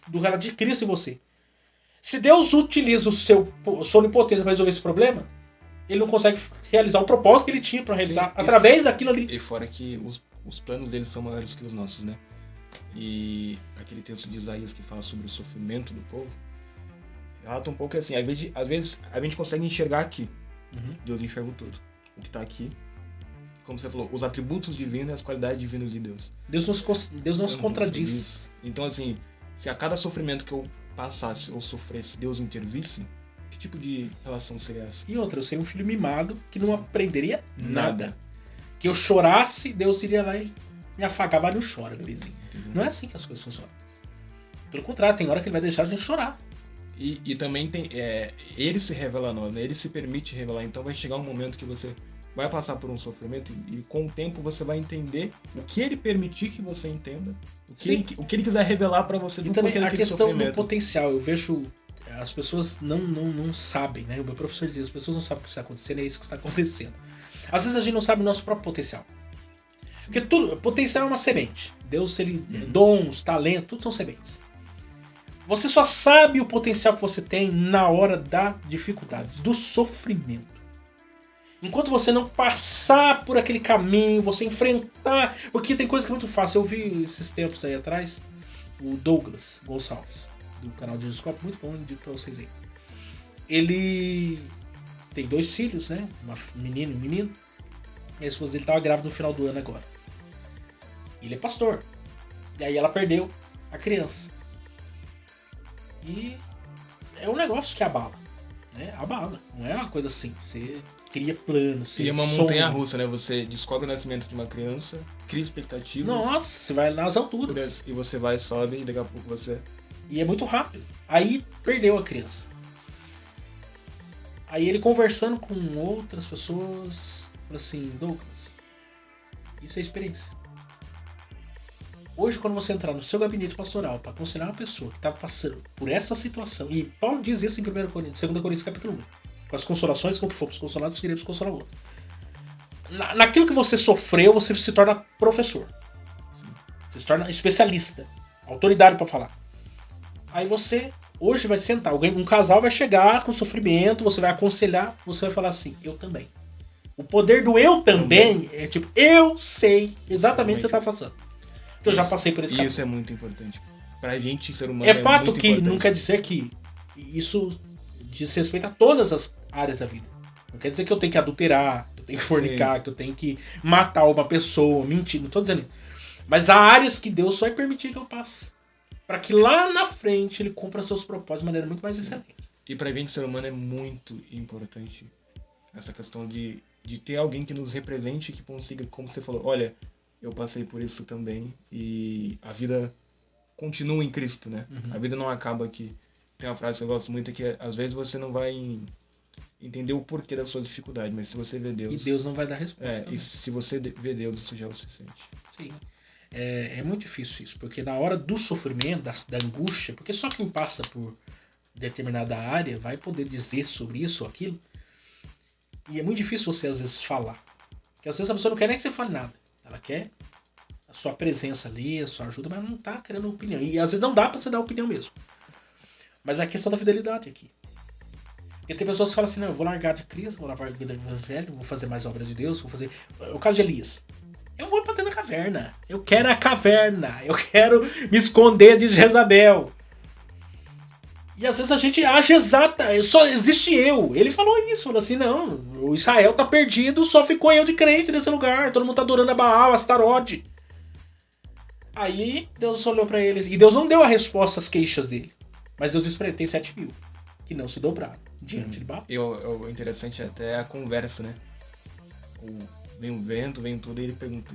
Speaker 1: Do caráter de Cristo em você. Se Deus utiliza sua onipotência para resolver esse problema, ele não consegue realizar o propósito que ele tinha para realizar através daquilo ali.
Speaker 2: E fora que os planos dele são maiores que os nossos, né? E aquele texto de Isaías que fala sobre o sofrimento do povo, relata um pouco assim, às vezes a gente consegue enxergar aqui. Deus enxerga tudo. O que está aqui, como você falou, os atributos divinos e as qualidades divinas de Deus.
Speaker 1: Deus não se contradiz.
Speaker 2: Então assim, se a cada sofrimento que eu passasse ou sofresse, Deus intervisse, que tipo de relação seria essa?
Speaker 1: E outra, eu seria um filho mimado que não aprenderia nada. Que eu chorasse, Deus iria lá e me afagar, mas não chora, bebezinho. Não é assim que as coisas funcionam. Pelo contrário, tem hora que ele vai deixar a gente chorar.
Speaker 2: E também tem, ele se revela a nós, né? Ele se permite revelar. Então vai chegar um momento que você vai passar por um sofrimento e com o tempo você vai entender o que ele permitir que você entenda, o que ele quiser revelar para você.
Speaker 1: E também a questão do potencial. Eu vejo, as pessoas não sabem, né? O meu professor diz, as pessoas não sabem o que está acontecendo, é isso que está acontecendo. Às vezes a gente não sabe o nosso próprio potencial. Porque potencial é uma semente. Deus, dons, talento, tudo são sementes. Você só sabe o potencial que você tem na hora da dificuldade, do sofrimento. Enquanto você não passar por aquele caminho, você enfrentar... Porque tem coisa que é muito fácil. Eu vi esses tempos aí atrás, o Douglas Gonçalves, do canal de Descopo, muito bom, indico pra vocês aí. Ele tem 2 filhos, né? Uma menina e um menino. E a esposa dele estava grávida no final do ano agora. Ele é pastor. E aí ela perdeu a criança. E é um negócio que abala. Né? Abala. Não é uma coisa assim. Você cria planos.
Speaker 2: E é uma montanha russa, né? Você descobre o nascimento de uma criança, cria expectativas.
Speaker 1: Nossa, você vai nas alturas.
Speaker 2: E você vai, sobe e daqui a pouco você...
Speaker 1: E é muito rápido. Aí perdeu a criança. Aí ele conversando com outras pessoas, falou assim, Douglas, isso é experiência. Hoje, quando você entrar no seu gabinete pastoral para aconselhar uma pessoa que está passando por essa situação, e Paulo diz isso em 2 Coríntios capítulo 1, com as consolações, com o que fomos consolados, queremos consolar o outro. Naquilo que você sofreu, você se torna professor. Você se torna especialista, autoridade para falar. Aí você, hoje vai sentar, um casal vai chegar com sofrimento, você vai aconselhar, você vai falar assim, eu também. O poder do eu também é tipo, eu sei exatamente o que você está passando. Porque eu já passei por esse caminho.
Speaker 2: Isso é muito importante. Pra gente, ser humano,
Speaker 1: é fato
Speaker 2: muito
Speaker 1: que
Speaker 2: importante.
Speaker 1: não quer dizer que isso diz respeito a todas as áreas da vida. Não quer dizer que eu tenho que adulterar, que eu tenho que fornicar, Sim. que eu tenho que matar uma pessoa, mentir, não tô dizendo isso. Mas há áreas que Deus só vai permitir que eu passe. Para que lá na frente ele cumpra seus propósitos de maneira muito mais excelente.
Speaker 2: E pra gente, ser humano, é muito importante essa questão de ter alguém que nos represente, que consiga, como você falou, olha, eu passei por isso também e a vida continua em Cristo, né? Uhum. A vida não acaba aqui. Tem uma frase que eu gosto muito, que é, às vezes você não vai entender o porquê da sua dificuldade, mas se você vê Deus...
Speaker 1: E Deus não vai dar resposta.
Speaker 2: E se você vê Deus, isso já é o suficiente.
Speaker 1: Sim. É muito difícil isso, porque na hora do sofrimento, da angústia, porque só quem passa por determinada área vai poder dizer sobre isso ou aquilo, e é muito difícil você às vezes falar. Porque às vezes a pessoa não quer nem que você fale nada. Ela quer a sua presença ali, a sua ajuda, mas não tá querendo opinião. E às vezes não dá pra você dar opinião mesmo. Mas é a questão da fidelidade aqui. Porque tem pessoas que falam assim, não, eu vou largar de Cristo, vou largar do Evangelho, vou fazer mais obra de Deus, vou fazer... O caso de Elias. Eu vou pra dentro da caverna. Eu quero a caverna. Eu quero me esconder de Jezabel. E às vezes a gente acha exata, só existe eu. Ele falou isso, falou assim, não, o Israel tá perdido, só ficou eu de crente nesse lugar, todo mundo tá adorando a Baal, a Astarote. Aí Deus olhou pra eles, e Deus não deu a resposta às queixas dele, mas Deus disse pra ele, tem 7.000, que não se dobraram diante de Baal.
Speaker 2: O interessante é até a conversa, né? Vem o vento, vem tudo, e ele pergunta,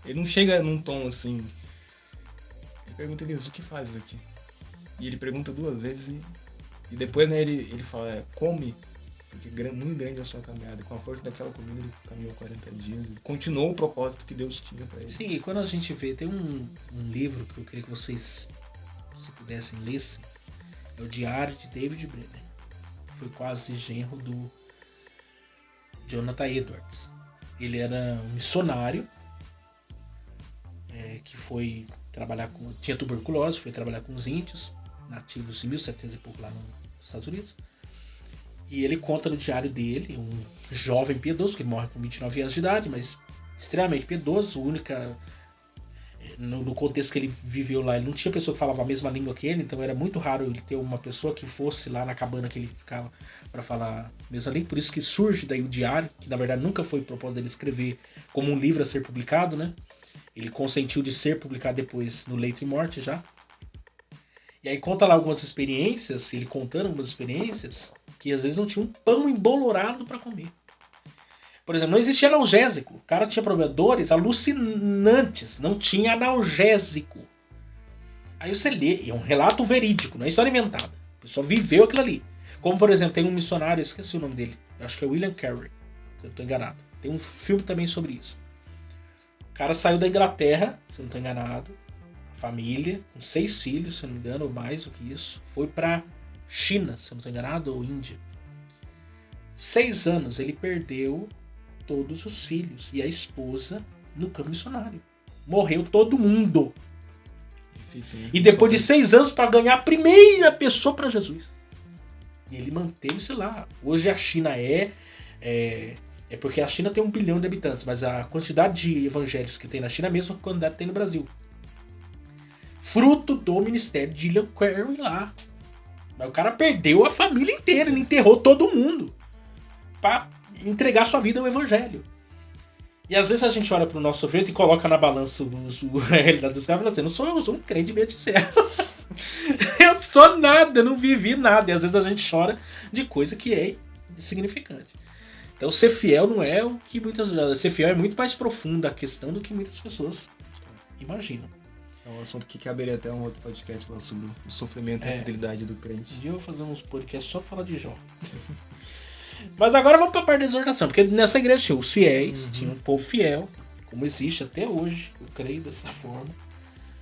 Speaker 2: ele não chega num tom assim, ele pergunta, Elias, o que fazes aqui? E ele pergunta 2 vezes e depois, né, ele fala, come, porque muito grande é a sua caminhada. Com a força daquela comida ele caminhou 40 dias e continuou o propósito que Deus tinha para ele.
Speaker 1: Sim, e quando a gente vê, tem um livro que eu queria que vocês, se pudessem, lessem, é o Diário de David Brenner, que foi quase genro do Jonathan Edwards. Ele era um missionário que foi trabalhar com... tinha tuberculose, foi trabalhar com os índios nativos em 1700 e pouco lá nos Estados Unidos. E ele conta no diário dele, um jovem piedoso, que morre com 29 anos de idade, mas extremamente piedoso, única... No contexto que ele viveu lá, ele não tinha pessoa que falava a mesma língua que ele, então era muito raro ele ter uma pessoa que fosse lá na cabana que ele ficava para falar a mesma língua, por isso que surge daí o diário, que na verdade nunca foi propósito dele escrever como um livro a ser publicado, né? Ele consentiu de ser publicado depois no Leito e Morte já. E aí conta lá algumas experiências, ele contando algumas experiências, que às vezes não tinha um pão embolorado para comer. Por exemplo, não existia analgésico. O cara tinha problema, dores alucinantes, não tinha analgésico. Aí você lê, é um relato verídico, não é história inventada. A pessoa viveu aquilo ali. Como, por exemplo, tem um missionário, eu esqueci o nome dele, acho que é William Carey, se eu não estou enganado. Tem um filme também sobre isso. O cara saiu da Inglaterra, se eu não estou enganado, família, com 6 filhos, se eu não me engano, ou mais do que isso. Foi pra China, se eu não estou enganado, ou Índia. 6 anos ele perdeu todos os filhos e a esposa no campo missionário. Morreu todo mundo. Difícil, né? E depois de 6 anos para ganhar a primeira pessoa para Jesus. E ele manteve-se lá. Hoje a China é porque a China tem 1 bilhão de habitantes, mas a quantidade de evangélicos que tem na China é a mesma quantidade que tem no Brasil. Fruto do ministério de William Carey lá. Mas o cara perdeu a família inteira, ele enterrou todo mundo para entregar sua vida ao evangelho. E às vezes a gente olha pro nosso sofrimento e coloca na balança a realidade dos caras e fala assim, não sou eu sou um crente meio de ferro. Eu sou nada, eu não vivi nada. E às vezes a gente chora de coisa que é insignificante. Então ser fiel não é o que muitas... Ser fiel é muito mais profunda a questão do que muitas pessoas imaginam.
Speaker 2: É um assunto que caberia até um outro podcast falando sobre o sofrimento e a fidelidade do
Speaker 1: Um
Speaker 2: crente.
Speaker 1: dia eu vou fazer uns podcasts só falar de Jó. Mas agora vamos pra parte da exortação, porque nessa igreja tinha os fiéis, tinha um povo fiel, como existe até hoje, eu creio dessa forma.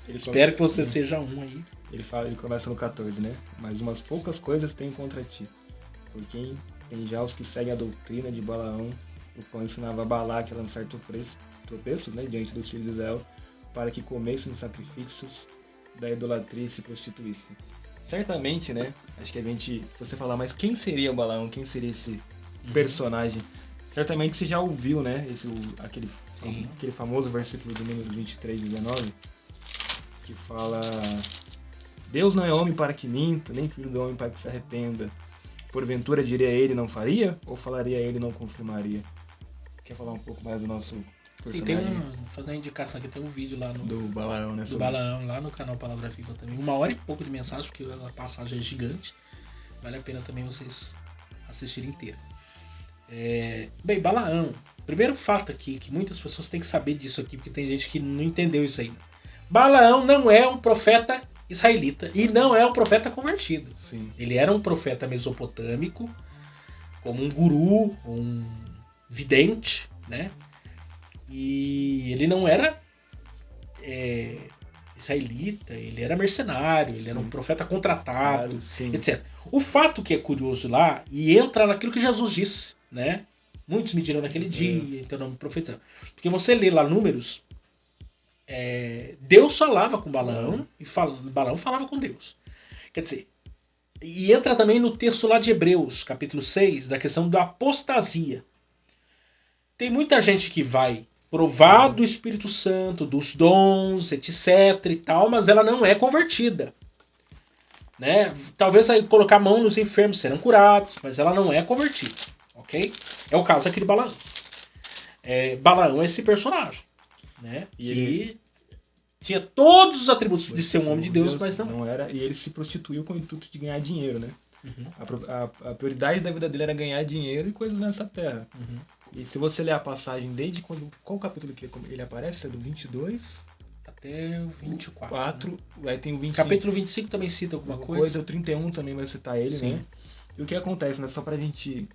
Speaker 1: Espero que você seja um aí.
Speaker 2: Ele começa no 14, né? Mas umas poucas coisas tenho contra ti. Por quem tem já os que seguem a doutrina de Balaão, o qual ensinava Balaque a lançar tropeços, né, diante dos filhos de Israel, para que comessem os sacrifícios da idolatria e se prostituíssem. Certamente, né? Acho que se você falar, mas quem seria o Balaão? Quem seria esse personagem? Certamente você já ouviu, né? Aquele famoso versículo do Números 23, 19, que fala: Deus não é homem para que minta, nem filho do homem para que se arrependa. Porventura diria ele não faria? Ou falaria ele não confirmaria? Quer falar um pouco mais do nosso personagem?
Speaker 1: Vou fazer uma indicação aqui, tem um vídeo lá no...
Speaker 2: Do Balaão, né?
Speaker 1: Do Balaão, lá no canal Palavra Viva também. 1h e pouco de mensagem, porque a passagem é gigante. Vale a pena também vocês assistirem inteiro. Bem, Balaão. Primeiro fato aqui, que muitas pessoas têm que saber disso aqui, porque tem gente que não entendeu isso ainda. Balaão não é um profeta israelita e não é um profeta convertido.
Speaker 2: Sim.
Speaker 1: Ele era um profeta mesopotâmico, como um guru, um vidente, né? E ele não era israelita, ele era mercenário, ele era um profeta contratado, etc. O fato que é curioso lá, e entra naquilo que Jesus disse, né? Muitos me dirão naquele dia, então não me profetizam. Porque você lê lá Números, Deus falava com Balaão, e Balaão falava com Deus. Quer dizer, e entra também no texto lá de Hebreus, capítulo 6, da questão da apostasia. Tem muita gente que vai provar do Espírito Santo, dos dons, etc e tal, mas ela não é convertida. Né? Talvez aí colocar a mão nos enfermos serão curados, mas ela não é convertida. Ok? É o caso aqui de Balaão. Balaão é esse personagem. Né? Que ele tinha todos os atributos de ser um homem de Deus, mas não
Speaker 2: era. E ele se prostituiu com o intuito de ganhar dinheiro, né? A prioridade da vida dele era ganhar dinheiro e coisas nessa terra. E se você ler a passagem desde quando... Qual capítulo que ele aparece? É do 22?
Speaker 1: Até o 24.
Speaker 2: Aí tem o 25.
Speaker 1: Capítulo 25 também cita alguma coisa.
Speaker 2: O 31 também vai citar ele, né? E o que acontece, né? Só pra gente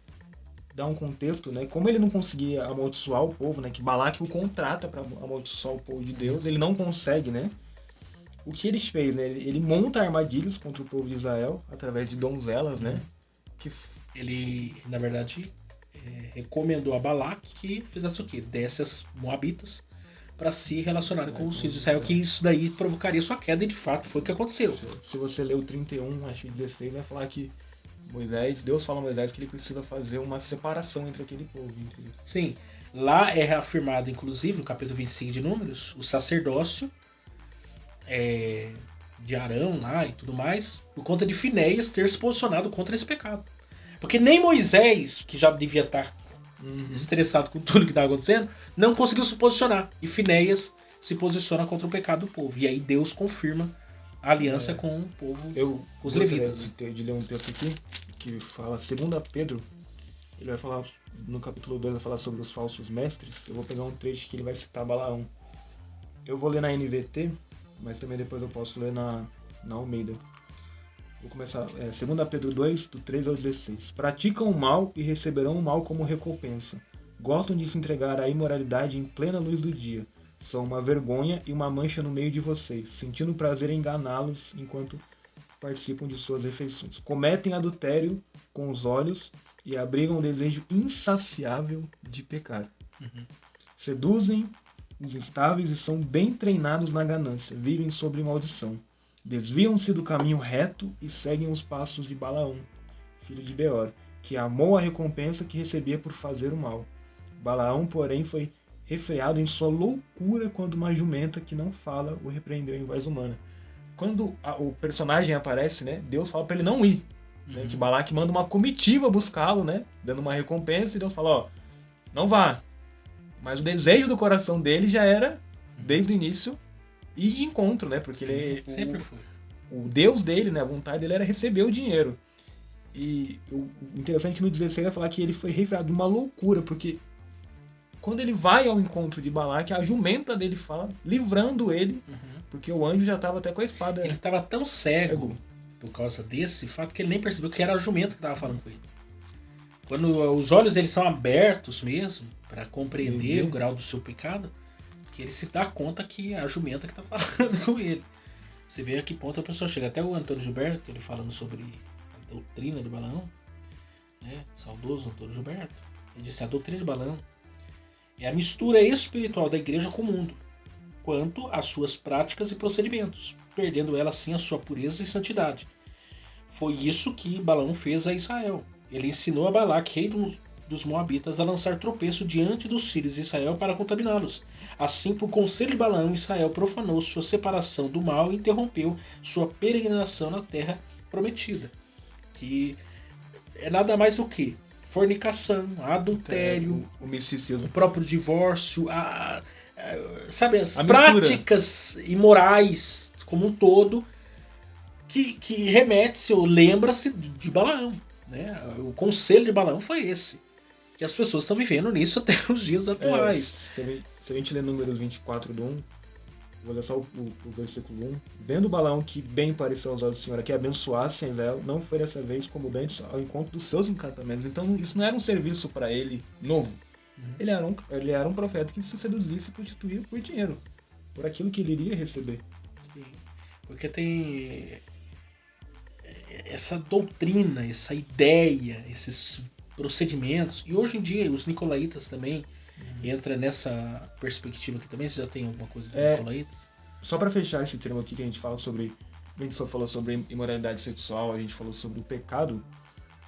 Speaker 2: dar um contexto, né? Como ele não conseguia amaldiçoar o povo, né? Que Balaque o contrata pra amaldiçoar o povo de Deus, ele não consegue, né? O que ele fez, né? Ele monta armadilhas contra o povo de Israel através de donzelas, né?
Speaker 1: Ele, na verdade, recomendou a Balaque que fizesse o quê? Desse as moabitas para se relacionarem com os filhos de Israel, que isso daí provocaria sua queda, e de fato foi o que aconteceu.
Speaker 2: Se você ler o 31, acho que 16, vai falar que Deus fala a Moisés que ele precisa fazer uma separação entre aquele povo.
Speaker 1: Sim, lá é reafirmado, inclusive, no capítulo 25 de Números, o sacerdócio de Arão lá e tudo mais, por conta de Finéias ter se posicionado contra esse pecado. Porque nem Moisés, que já devia estar estressado com tudo que estava acontecendo, não conseguiu se posicionar. E Finéias se posiciona contra o pecado do povo. E aí Deus confirma a aliança com o povo, com os levitas.
Speaker 2: De ler um texto aqui que fala, 2 Pedro, ele vai falar, no capítulo 2 vai falar sobre os falsos mestres. Eu vou pegar um trecho que ele vai citar Balaão. Eu vou ler na NVT, mas também depois eu posso ler na Almeida. Vou começar. 2 Pedro 2, do 3 ao 16. Praticam o mal e receberão o mal como recompensa. Gostam de se entregar à imoralidade em plena luz do dia. São uma vergonha e uma mancha no meio de vocês, sentindo prazer em enganá-los enquanto participam de suas refeições. Cometem adultério com os olhos e abrigam um desejo insaciável de pecar. Seduzem os instáveis e são bem treinados na ganância. Vivem sob maldição. Desviam-se do caminho reto e seguem os passos de Balaão, filho de Beor, que amou a recompensa que recebia por fazer o mal. Balaão, porém, foi refreado em sua loucura quando uma jumenta que não fala o repreendeu em voz humana. Quando o personagem aparece, né, Deus fala para ele não ir. Né, que Balaque manda uma comitiva buscá-lo, né, dando uma recompensa, e Deus fala, ó, não vá. Mas o desejo do coração dele já era, desde o início, ir de encontro, né, porque ele
Speaker 1: sempre foi.
Speaker 2: O Deus dele, né, a vontade dele era receber o dinheiro. E o interessante no 16 é falar que ele foi revirado de uma loucura, porque quando ele vai ao encontro de Balaque, a jumenta dele fala, livrando ele, porque o anjo já estava até com a espada.
Speaker 1: Ele estava tão cego por causa desse fato que ele nem percebeu que era a jumenta que estava falando com ele. Quando os olhos dele são abertos mesmo, para compreender o grau do seu pecado, que ele se dá conta que é a jumenta que está falando com ele. Você vê a que ponto a pessoa chega. Até o Antônio Gilberto, ele falando sobre a doutrina de Balaão, né? Saudoso Antônio Gilberto, ele disse: a doutrina de Balaão é a mistura espiritual da igreja com o mundo, quanto às suas práticas e procedimentos, perdendo ela assim a sua pureza e santidade. Foi isso que Balaão fez a Israel. Ele ensinou a Balaque, rei dos Moabitas, a lançar tropeço diante dos filhos de Israel para contaminá-los. Assim, por conselho de Balaão, Israel profanou sua separação do mal e interrompeu sua peregrinação na terra prometida. Que é nada mais do que fornicação, adultério,
Speaker 2: o misticismo,
Speaker 1: o próprio divórcio, sabe, as
Speaker 2: a
Speaker 1: práticas imorais como um todo, que remete-se ou lembra-se de Balaão. Né? O conselho de Balaão foi esse. Que as pessoas estão vivendo nisso até os dias atuais.
Speaker 2: Se a gente ler Números 24 do 1, vou ler só o versículo 1. Vendo Balaão que bem pareceu aos olhos do Senhor que abençoasse Israel, não foi dessa vez como dantes ao encontro dos seus encantamentos. Então isso não era um serviço para ele novo. Ele era um profeta que se seduzisse e prostituía por dinheiro, por aquilo que ele iria receber.
Speaker 1: Sim. Porque tem essa doutrina, essa ideia, esses procedimentos. E hoje em dia os nicolaítas também entram nessa perspectiva aqui também. Você já tem alguma coisa dos nicolaítas?
Speaker 2: Só para fechar esse termo aqui que a gente fala sobre... A gente só falou sobre imoralidade sexual, a gente falou sobre o pecado.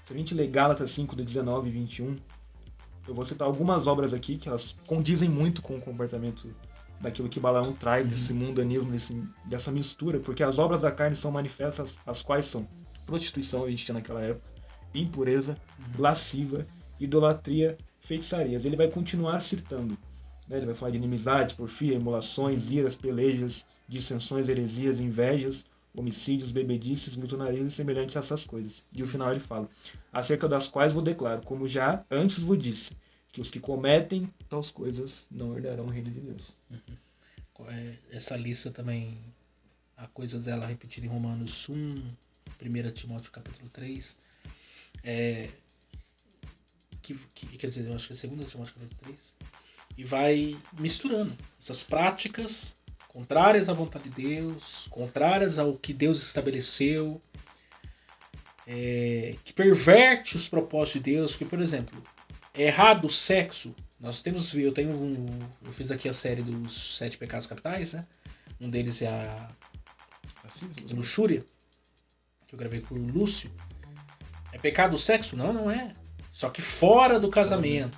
Speaker 2: Se a gente ler Gálatas 5, do 19 e 21, eu vou citar algumas obras aqui que elas condizem muito com o comportamento daquilo que Balaão traz, desse mundanismo, dessa mistura, porque as obras da carne são manifestas, as quais são prostituição, a gente tinha naquela época, impureza, lasciva, idolatria, feitiçarias. Ele vai continuar citando, né? Ele vai falar de inimizades, porfia, emulações, iras, pelejas, dissensões, heresias, invejas, homicídios, bebedices, glutonarias e semelhantes a essas coisas. E no final ele fala: acerca das quais vos declaro, como já antes vos disse, que os que cometem tais coisas não herdarão o reino de Deus.
Speaker 1: Essa lista também, a coisa dela repetida em Romanos 1, 1 Timóteo capítulo 3, quer dizer, eu acho que é 2 Timóteo capítulo 3, e vai misturando essas práticas contrárias à vontade de Deus, contrárias ao que Deus estabeleceu, que perverte os propósitos de Deus. Porque, por exemplo, é errado o sexo. Eu fiz aqui a série dos 7 pecados capitais, né? Um deles é a luxúria, que eu gravei com o Lúcio. É pecado o sexo? Não, não é. Só que fora do casamento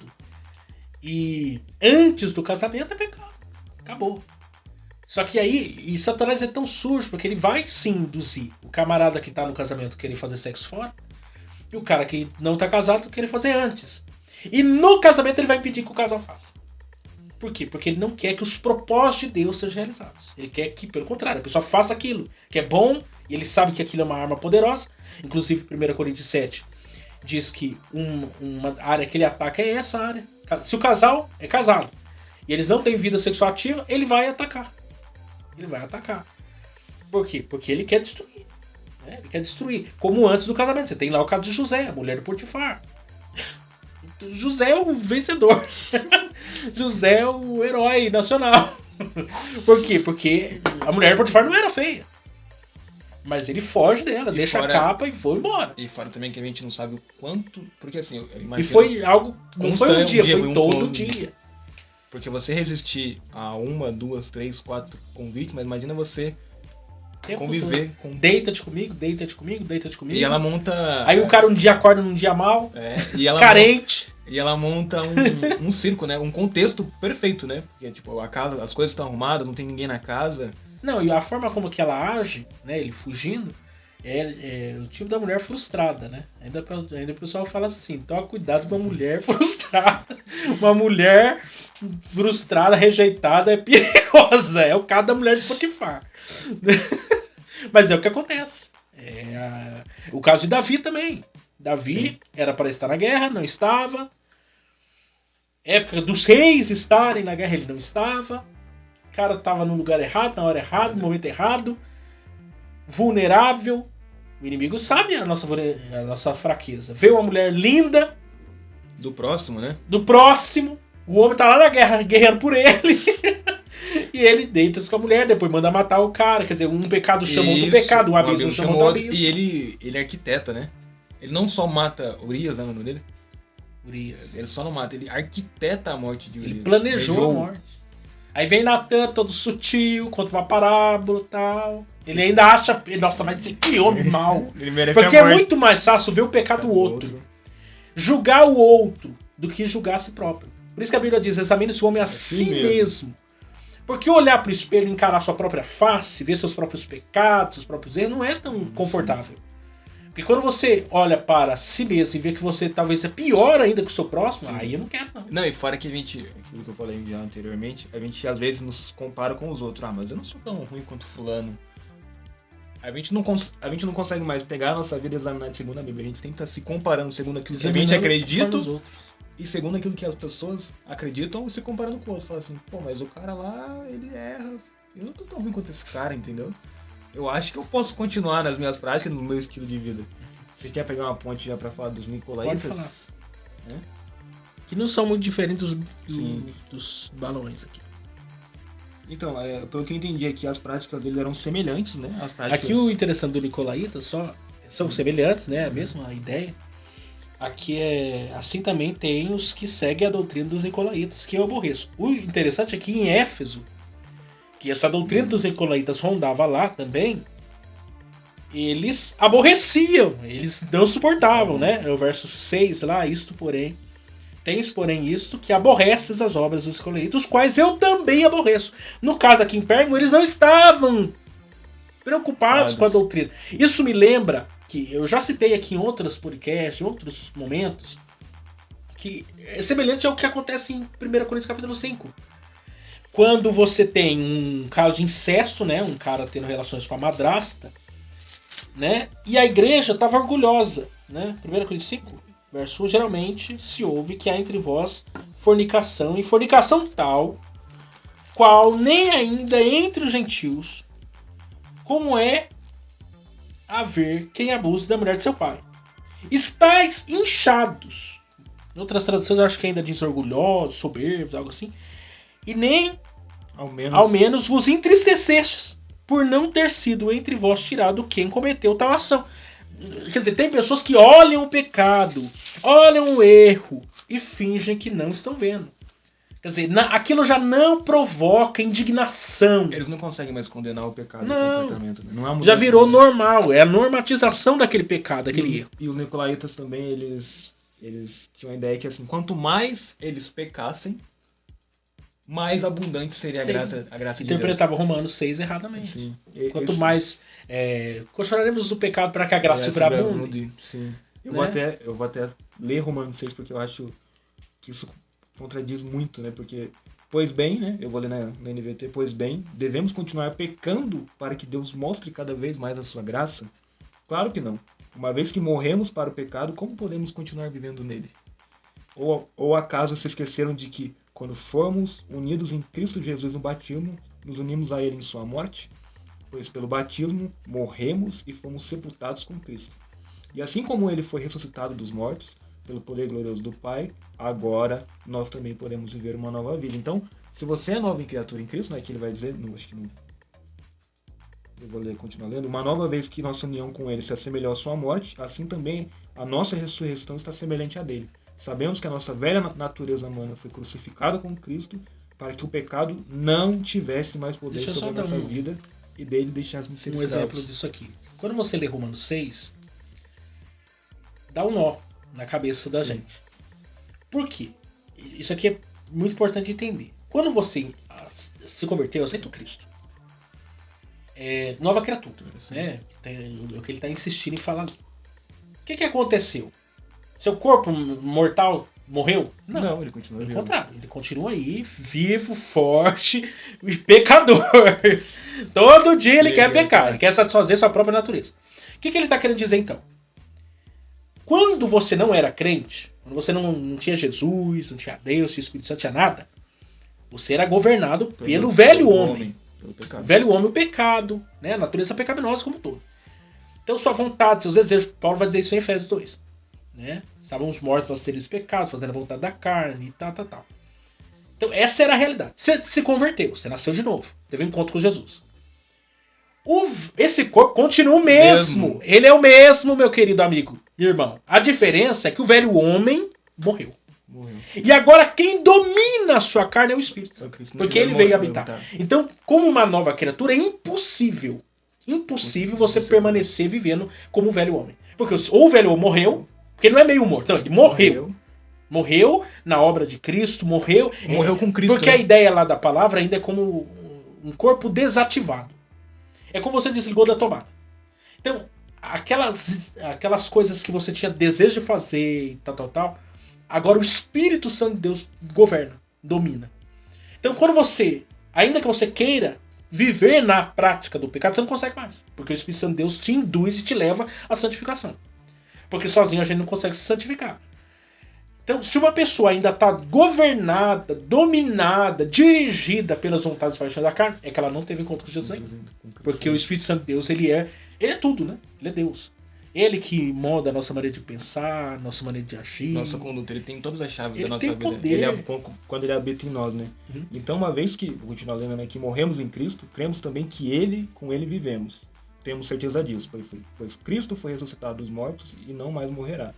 Speaker 1: e antes do casamento é pecado. Acabou. Só que aí, e Satanás é tão sujo, porque ele vai sim induzir o camarada que tá no casamento querer fazer sexo fora, e o cara que não tá casado querer fazer antes. E no casamento ele vai impedir que o casal faça. Por quê? Porque ele não quer que os propósitos de Deus sejam realizados. Ele quer que, pelo contrário, a pessoa faça aquilo que é bom, e ele sabe que aquilo é uma arma poderosa. Inclusive, 1 Coríntios 7 diz que uma área que ele ataca é essa área. Se o casal é casado e eles não têm vida sexual ativa, ele vai atacar. Ele vai atacar. Por quê? Porque ele quer destruir. Né? Ele quer destruir. Como antes do casamento. Você tem lá o caso de José, a mulher de Potifar. José é o vencedor. José é o herói nacional. Por quê? Porque a mulher de Potifar não era feia. Mas ele foge dela, deixa a capa e foi embora.
Speaker 2: E fora também que a gente não sabe o quanto... Porque assim, eu imagino...
Speaker 1: E foi algo... Não foi um dia, foi todo dia.
Speaker 2: Porque você resistir a 1, 2, 3, 4 convites, mas imagina você conviver com...
Speaker 1: Deita-te comigo, deita-te comigo, deita-te comigo.
Speaker 2: E ela monta...
Speaker 1: Aí o cara um dia acorda num dia mal,
Speaker 2: e ela
Speaker 1: carente.
Speaker 2: E ela monta um circo, né? Um contexto perfeito, né? Porque, tipo, a casa, as coisas estão arrumadas, não tem ninguém na casa.
Speaker 1: Não, e a forma como que ela age, né? Ele fugindo, é o tipo da mulher frustrada, né? Ainda o pessoal fala assim, toma cuidado com uma mulher frustrada. Uma mulher frustrada, rejeitada, é perigosa. É o caso da mulher de Potifar. Mas é o que acontece. O caso de Davi também. Davi era para estar na guerra, não estava. Época dos reis estarem na guerra, ele não estava. O cara estava no lugar errado, na hora errada, no momento errado. Vulnerável. O inimigo sabe a nossa fraqueza. Vê uma mulher linda.
Speaker 2: Do próximo, né?
Speaker 1: Do próximo. O homem tá lá na guerra, guerreando por ele. E ele deita-se com a mulher, depois manda matar o cara. Quer dizer, um pecado chama outro pecado, um abismo chama outro abismo.
Speaker 2: E ele arquiteta, né? Ele não só mata Urias, né, o nome dele?
Speaker 1: Urias.
Speaker 2: Ele só não mata, ele arquiteta a morte de Urias.
Speaker 1: Ele planejou a morte. Aí vem Natan, todo sutil, conta uma parábola e tal. Ele ainda acha... Nossa, mas que homem mau.
Speaker 2: Ele merece
Speaker 1: Porque
Speaker 2: a
Speaker 1: é
Speaker 2: morte.
Speaker 1: muito mais fácil ver o pecado do outro. Julgar o outro do que julgar a si próprio. Por isso que a Bíblia diz, examine-se o homem a si mesmo. Porque olhar pro espelho e encarar sua própria face, ver seus próprios pecados, seus próprios erros, não é tão confortável. Porque quando você olha para si mesmo e vê que você talvez é pior ainda que o seu próximo, aí eu não quero não.
Speaker 2: Não, e fora que a gente, aquilo que eu falei já anteriormente, a gente às vezes nos compara com os outros. Ah, mas eu não sou tão ruim quanto fulano. A gente não consegue mais pegar a nossa vida e examinar de segundo a Bíblia. A gente tem que estar se comparando segundo aquilo que a gente acredita e segundo aquilo que as pessoas acreditam e se comparando com o outro. Fala assim, pô, mas o cara lá, ele erra. Eu não tô tão ruim quanto esse cara, entendeu? Eu acho que eu posso continuar nas minhas práticas, no meu estilo de vida. Você quer pegar uma ponte já pra falar dos Nicolaitas?
Speaker 1: Pode falar. Que não são muito diferentes dos balões aqui.
Speaker 2: Então, pelo que eu entendi aqui, as práticas dele eram semelhantes, né? As práticas...
Speaker 1: Aqui o interessante do Nicolaíta são semelhantes, né? A mesma ideia. Aqui assim também tem os que seguem a doutrina dos Nicolaitas, que eu aborreço. O interessante é que em Éfeso, que essa doutrina dos Nicolaitas rondava lá também, eles aborreciam, eles não suportavam, né? É o verso 6 lá, isto porém. Tens, porém, isto que aborreces as obras dos Nicolaitas, os quais eu também aborreço. No caso aqui em Pérgamo, eles não estavam preocupados com a doutrina. Isso me lembra que eu já citei aqui em outros podcasts, em outros momentos, que é semelhante ao que acontece em 1 Coríntios capítulo 5. Quando você tem um caso de incesto, né, um cara tendo relações com a madrasta, né, e a igreja estava orgulhosa, né, 1 Coríntios 5, verso 1, geralmente se ouve que há entre vós fornicação, e fornicação tal, qual nem ainda entre os gentios, como é haver quem abuse da mulher de seu pai. Estais inchados. Em outras traduções eu acho que ainda diz orgulhosos, soberbos, algo assim. E nem ao menos vos entristecestes por não ter sido entre vós tirado quem cometeu tal ação. Quer dizer, tem pessoas que olham o pecado, olham o erro e fingem que não estão vendo. Quer dizer, aquilo já não provoca indignação.
Speaker 2: Eles não conseguem mais condenar o pecado do comportamento. Né? Não é
Speaker 1: já virou normal, é a normatização daquele pecado, daquele erro.
Speaker 2: E os Nicolaitas também, eles tinham a ideia que assim, quanto mais eles pecassem, mais abundante seria a graça de Deus.
Speaker 1: Interpretava Romanos 6 erradamente.
Speaker 2: Sim.
Speaker 1: Quanto mais continuaremos do pecado para que a graça superabunde.
Speaker 2: Sim. Eu vou até ler Romanos 6 porque eu acho que isso contradiz muito, né? Porque, pois bem, né? Eu vou ler na NVT, pois bem, devemos continuar pecando para que Deus mostre cada vez mais a sua graça? Claro que não. Uma vez que morremos para o pecado, como podemos continuar vivendo nele? Ou acaso se esqueceram de que, quando formos unidos em Cristo Jesus no batismo, nos unimos a Ele em sua morte? Pois pelo batismo morremos e fomos sepultados com Cristo. E assim como Ele foi ressuscitado dos mortos, pelo poder glorioso do Pai, agora nós também podemos viver uma nova vida. Então, se você é nova criatura em Cristo, né, que ele vai dizer, acho que não. Eu vou continuar lendo. Uma nova vez que nossa união com Ele se assemelhou à sua morte, assim também a nossa ressurreição está semelhante à dele. Sabemos que a nossa velha natureza humana foi crucificada com Cristo para que o pecado não tivesse mais poder sobre a nossa vida e dele deixássemos ser escravos.
Speaker 1: Exemplo disso aqui. Quando você lê Romanos 6, dá um nó na cabeça da gente. Por quê? Isso aqui é muito importante entender. Quando você se converteu, aceita o Cristo. É nova criatura. Né? O que ele está insistindo em falar ali. O que aconteceu? Seu corpo mortal morreu?
Speaker 2: Não, ele continua vivo.
Speaker 1: Pelo contrário, ele continua aí, vivo, forte e pecador. Todo dia ele quer pecar, ele quer satisfazer sua própria natureza. O que ele está querendo dizer então? quando você não era crente, quando você não tinha Jesus, não tinha Deus, não tinha Espírito Santo, não tinha nada, você era governado pelo velho homem.
Speaker 2: Pelo
Speaker 1: O
Speaker 2: pecado.
Speaker 1: velho homem, o pecado, né? A natureza pecaminosa como um todo. Então sua vontade, seus desejos, Paulo vai dizer isso em Efésios 2. Né? Estávamos mortos aos seres pecados, fazendo a vontade da carne e tal. Então essa era a realidade. Você se converteu, você nasceu de novo, teve um encontro com Jesus. Esse corpo continua o mesmo. Ele é o mesmo, meu querido amigo, irmão. A diferença é que o velho homem morreu. E agora quem domina a sua carne é o Espírito. Porque ele veio habitar. Então, como uma nova criatura, é impossível você permanecer vivendo como o velho homem. Porque ou o velho homem morreu, porque não é meio morto, não, ele morreu. Morreu na obra de Cristo, morreu
Speaker 2: com Cristo.
Speaker 1: Porque a ideia lá da palavra ainda é como um corpo desativado. É como você desligou da tomada. Então, aquelas coisas que você tinha desejo de fazer e tal, agora o Espírito Santo de Deus governa, domina. Então, quando você, ainda que você queira viver na prática do pecado, você não consegue mais. Porque o Espírito Santo de Deus te induz e te leva à santificação. Porque sozinho a gente não consegue se santificar. Então, se uma pessoa ainda está governada, dominada, dirigida pelas vontades e paixões da carne, é que ela não teve encontro com Jesus ainda. Porque o Espírito Santo de Deus, ele é tudo, né? Ele é Deus. Ele que molda a nossa maneira de pensar, nossa maneira de agir.
Speaker 2: Nossa conduta, ele tem todas as chaves da nossa
Speaker 1: tem
Speaker 2: vida.
Speaker 1: Poder.
Speaker 2: Quando ele habita em nós, né? Então, uma vez que, vou continuar lendo, né, que morremos em Cristo, cremos também que com ele vivemos. Temos certeza disso, pois Cristo foi ressuscitado dos mortos e não mais morrerá.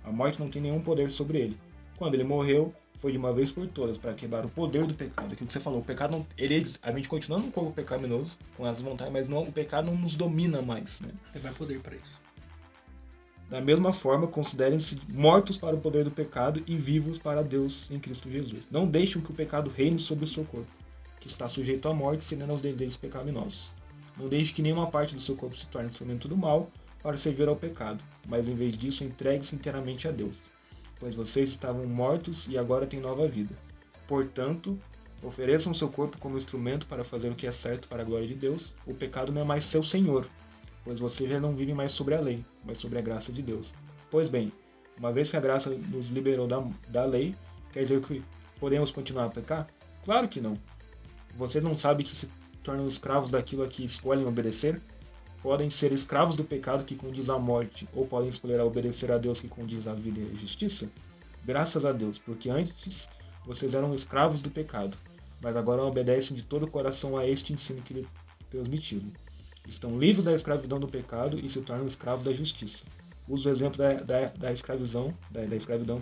Speaker 2: A morte não tem nenhum poder sobre ele. Quando ele morreu, foi de uma vez por todas, para quebrar o poder do pecado. Aquilo que você falou, o pecado não, a gente continua num corpo pecaminoso, com as vontades, mas o pecado não nos domina mais. Né?
Speaker 1: Ele vai poder para isso.
Speaker 2: Da mesma forma, considerem-se mortos para o poder do pecado e vivos para Deus em Cristo Jesus. Não deixem que o pecado reine sobre o seu corpo, que está sujeito à morte, cedendo aos desejos pecaminosos. Não deixe que nenhuma parte do seu corpo se torne instrumento do mal para servir ao pecado, mas em vez disso entregue-se inteiramente a Deus, pois vocês estavam mortos e agora têm nova vida. Portanto, ofereçam seu corpo como instrumento para fazer o que é certo para a glória de Deus. O pecado não é mais seu senhor, pois vocês já não vivem mais sobre a lei, mas sobre a graça de Deus. Pois bem, uma vez que a graça nos liberou da lei, quer dizer que podemos continuar a pecar? Claro que não. Vocês não sabem que se tornam escravos daquilo a que escolhem obedecer? Podem ser escravos do pecado que condiz à morte, ou podem escolher a obedecer a Deus que condiz à vida e à justiça? Graças a Deus, porque antes vocês eram escravos do pecado, mas agora obedecem de todo o coração a este ensino que lhe transmitiram. Estão livres da escravidão do pecado e se tornam escravos da justiça. Uso o exemplo da escravidão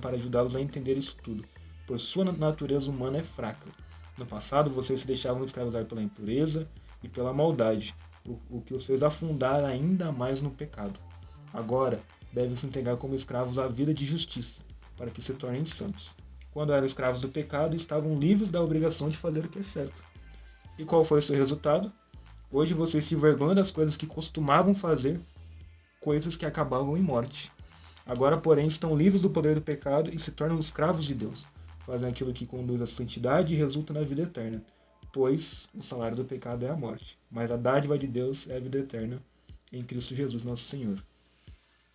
Speaker 2: para ajudá-los a entender isso tudo, pois sua natureza humana é fraca. No passado, vocês se deixavam escravizar pela impureza e pela maldade, o que os fez afundar ainda mais no pecado. Agora, devem se entregar como escravos à vida de justiça, para que se tornem santos. Quando eram escravos do pecado, estavam livres da obrigação de fazer o que é certo. E qual foi o seu resultado? Hoje vocês se envergonham das coisas que costumavam fazer, coisas que acabavam em morte. Agora, porém, estão livres do poder do pecado e se tornam escravos de Deus. Fazem aquilo que conduz à santidade e resulta na vida eterna. Pois o salário do pecado é a morte, mas a dádiva de Deus é a vida eterna em Cristo Jesus, nosso Senhor.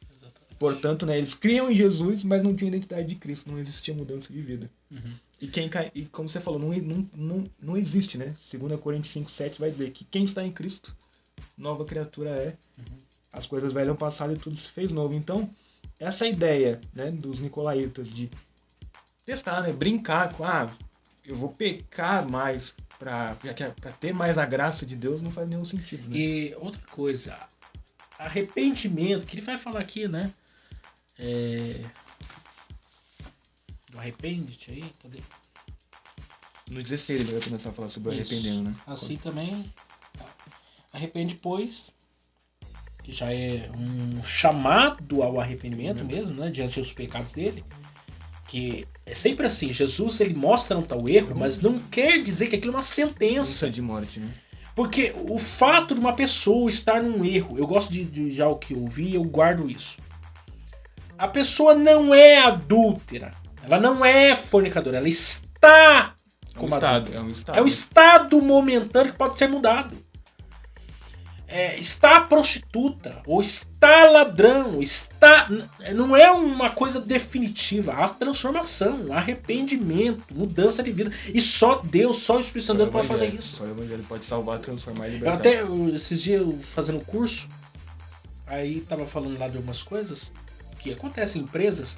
Speaker 1: Exatamente.
Speaker 2: Portanto, né, eles criam em Jesus, mas não tinham a identidade de Cristo, não existia mudança de vida. E como você falou, não existe, né? 2 Coríntios 5,7 vai dizer que quem está em Cristo, nova criatura é. As coisas velhas passaram e tudo se fez novo. Então, essa ideia, né, dos nicolaítas de testar, né, brincar com, eu vou pecar mais para ter mais a graça de Deus, não faz nenhum sentido, né?
Speaker 1: E outra coisa, arrependimento, que ele vai falar aqui, né? Do arrepende-te aí, cadê?
Speaker 2: No 16 ele vai começar a falar sobre o arrependendo, né?
Speaker 1: Assim também, arrepende, pois, que já é um chamado ao arrependimento mesmo, né? Diante dos pecados dele. Que é sempre assim, Jesus ele mostra um tal erro, mas não quer dizer que aquilo é uma sentença
Speaker 2: de morte, né?
Speaker 1: Porque o fato de uma pessoa estar num erro, eu gosto de já o que eu vi, eu guardo isso. A pessoa não é adúltera, ela não é fornicadora, ela está como adúltera.
Speaker 2: É um estado.
Speaker 1: É um estado momentâneo que pode ser mudado. está prostituta, ou está ladrão, não é uma coisa definitiva. Há transformação, arrependimento, mudança de vida. E só Deus, só o Espírito Santo pode fazer isso.
Speaker 2: Só o Evangelho pode salvar, transformar e
Speaker 1: Eu
Speaker 2: libertar.
Speaker 1: esses dias, fazendo curso, aí tava falando lá de algumas coisas que acontecem em empresas.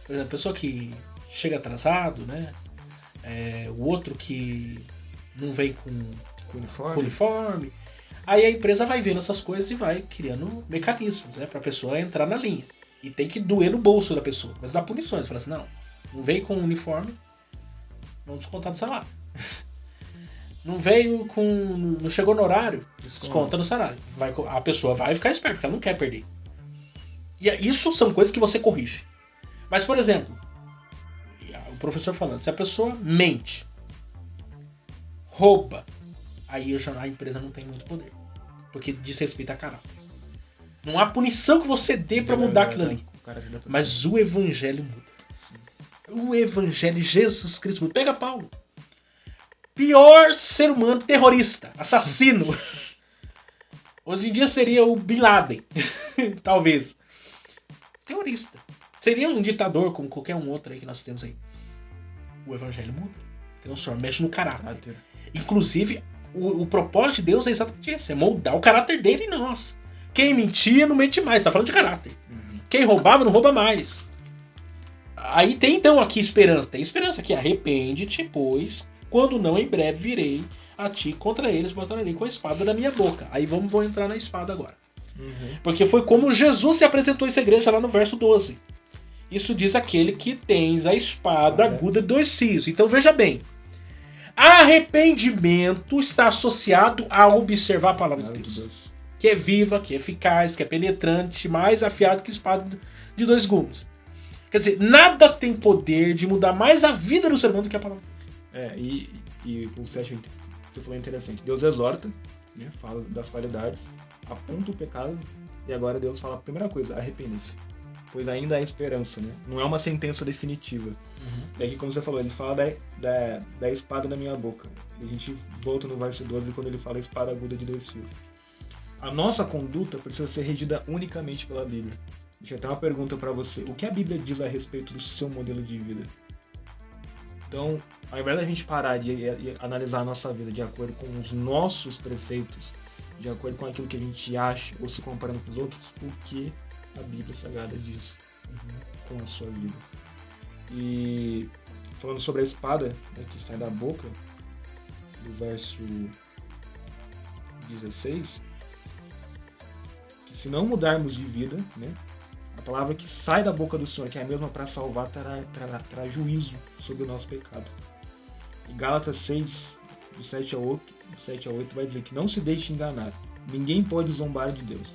Speaker 1: Por exemplo, a pessoa que chega atrasado, né? O outro que não vem com uniforme. Aí a empresa vai vendo essas coisas e vai criando mecanismos, né, pra pessoa entrar na linha. E tem que doer no bolso da pessoa, mas dá punições. Fala assim, não veio com uniforme, vamos descontar do salário. Não chegou no horário, desconta no salário. A pessoa vai ficar esperta, porque ela não quer perder. E isso são coisas que você corrige. Mas, por exemplo, o professor falando, se a pessoa mente, rouba, aí a empresa não tem muito poder. Porque diz respeito a caráter. Não há punição que você dê pra mudar aquilo ali. Mas o evangelho muda. Sim. O evangelho, Jesus Cristo muda. Pega Paulo. Pior ser humano, terrorista, assassino. Hoje em dia seria o Bin Laden. Talvez. Terrorista. Seria um ditador como qualquer um outro aí que nós temos aí. O evangelho muda. Transforma, mexe no caráter. Inclusive, o propósito de Deus é exatamente esse. É moldar o caráter dele em nós. Quem mentia não mente mais. Tá falando de caráter. Quem roubava não rouba mais. Aí tem então aqui esperança. Tem esperança aqui. Arrepende-te, pois, quando não, em breve virei a ti contra eles, batalharei com a espada da minha boca. Aí vou entrar na espada agora. Porque foi como Jesus se apresentou essa igreja lá no verso 12. Isso diz aquele que tens a espada aguda de 2 fios. Então veja bem. Arrependimento está associado a observar a palavra de Deus. Que é viva, que é eficaz, que é penetrante, mais afiado que espada de 2 gumes. Quer dizer, nada tem poder de mudar mais a vida do ser humano do que a palavra.
Speaker 2: E o que você falou interessante. Deus exorta, né, fala das qualidades, aponta o pecado, e agora Deus fala a primeira coisa, arrepende-se. Pois ainda há esperança, né? Não é uma sentença definitiva. Daí, como você falou, ele fala da espada na minha boca. E a gente volta no verso 12 quando ele fala espada aguda de 2 fios. A nossa conduta precisa ser regida unicamente pela Bíblia. Deixa eu ter uma pergunta para você. O que a Bíblia diz a respeito do seu modelo de vida? Então, ao invés da gente parar de analisar a nossa vida de acordo com os nossos preceitos, de acordo com aquilo que a gente acha, ou se comparando com os outros, o que a Bíblia Sagrada diz com a sua vida. E falando sobre a espada, né, que sai da boca, do verso 16, que se não mudarmos de vida, né, a palavra que sai da boca do Senhor, que é a mesma para salvar, trará juízo sobre o nosso pecado. E Gálatas 6, do 7 a 8, vai dizer que não se deixe enganar. Ninguém pode zombar de Deus.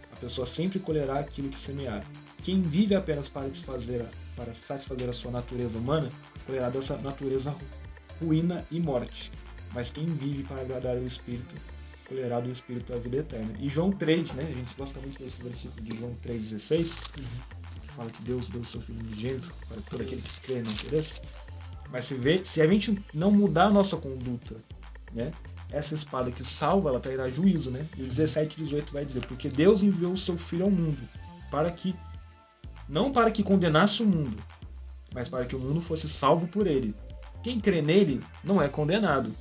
Speaker 2: A pessoa sempre colherá aquilo que semear. Quem vive apenas para satisfazer a sua natureza humana, colherá dessa natureza ruína e morte. Mas quem vive para agradar o Espírito, colherá do Espírito a vida eterna. E João 3, né? A gente gosta muito desse versículo de João 3,16, que fala que Deus deu o seu Filho unigênito para todo aquele que crê e não pereça. Mas se a gente não mudar a nossa conduta, né? Essa espada que salva, ela trairá juízo, né? E o 17 e 18 vai dizer, porque Deus enviou o seu Filho ao mundo, não para que condenasse o mundo, mas para que o mundo fosse salvo por ele. Quem crê nele não é condenado,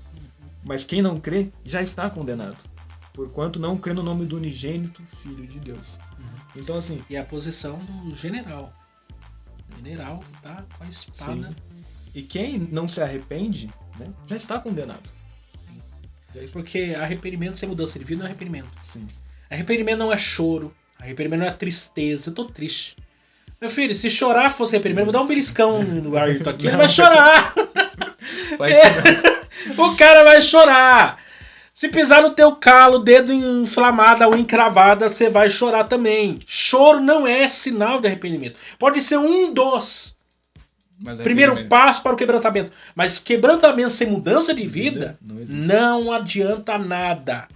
Speaker 2: mas quem não crê já está condenado, porquanto não crê no nome do unigênito Filho de Deus. Então, assim...
Speaker 1: E a posição do general. O general que tá com a espada...
Speaker 2: Sim. E quem não se arrepende, né, já está condenado.
Speaker 1: Porque arrependimento sem mudança de vida não é arrependimento.
Speaker 2: Sim.
Speaker 1: Arrependimento não é choro. Arrependimento não é tristeza. Eu tô triste. Meu filho, se chorar fosse arrependimento, eu vou dar um beliscão no Ayrton aqui. Ele vai chorar. O cara vai chorar. Se pisar no teu calo, dedo inflamado, a unha encravada, você vai chorar também. Choro não é sinal de arrependimento. Pode ser um dos... primeiro passo para o quebrantamento. Mas quebrantamento sem mudança de vida não adianta nada.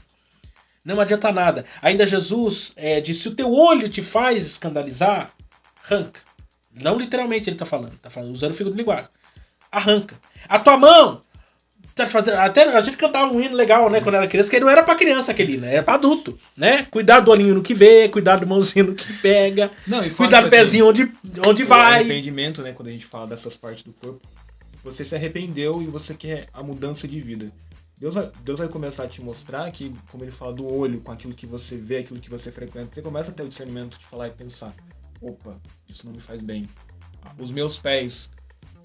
Speaker 1: Não adianta nada. Ainda Jesus disse, se o teu olho te faz escandalizar, arranca. Não literalmente ele está falando usando o figura de linguagem. Arranca. A tua mão tá fazendo. Até a gente cantava um hino legal, né? Quando era criança, que não era pra criança aquele hino, era pra adulto, né? Cuidado do olhinho no que vê, cuidado do mãozinho no que pega,
Speaker 2: Não, e fora
Speaker 1: cuidado do
Speaker 2: que, assim,
Speaker 1: pezinho onde
Speaker 2: o
Speaker 1: vai.
Speaker 2: arrependimento, né, quando a gente fala dessas partes do corpo, você se arrependeu e você quer a mudança de vida. Deus vai começar a te mostrar que, como ele fala do olho, com aquilo que você vê, aquilo que você frequenta, você começa a ter o discernimento de falar e pensar, opa, isso não me faz bem. Os meus pés,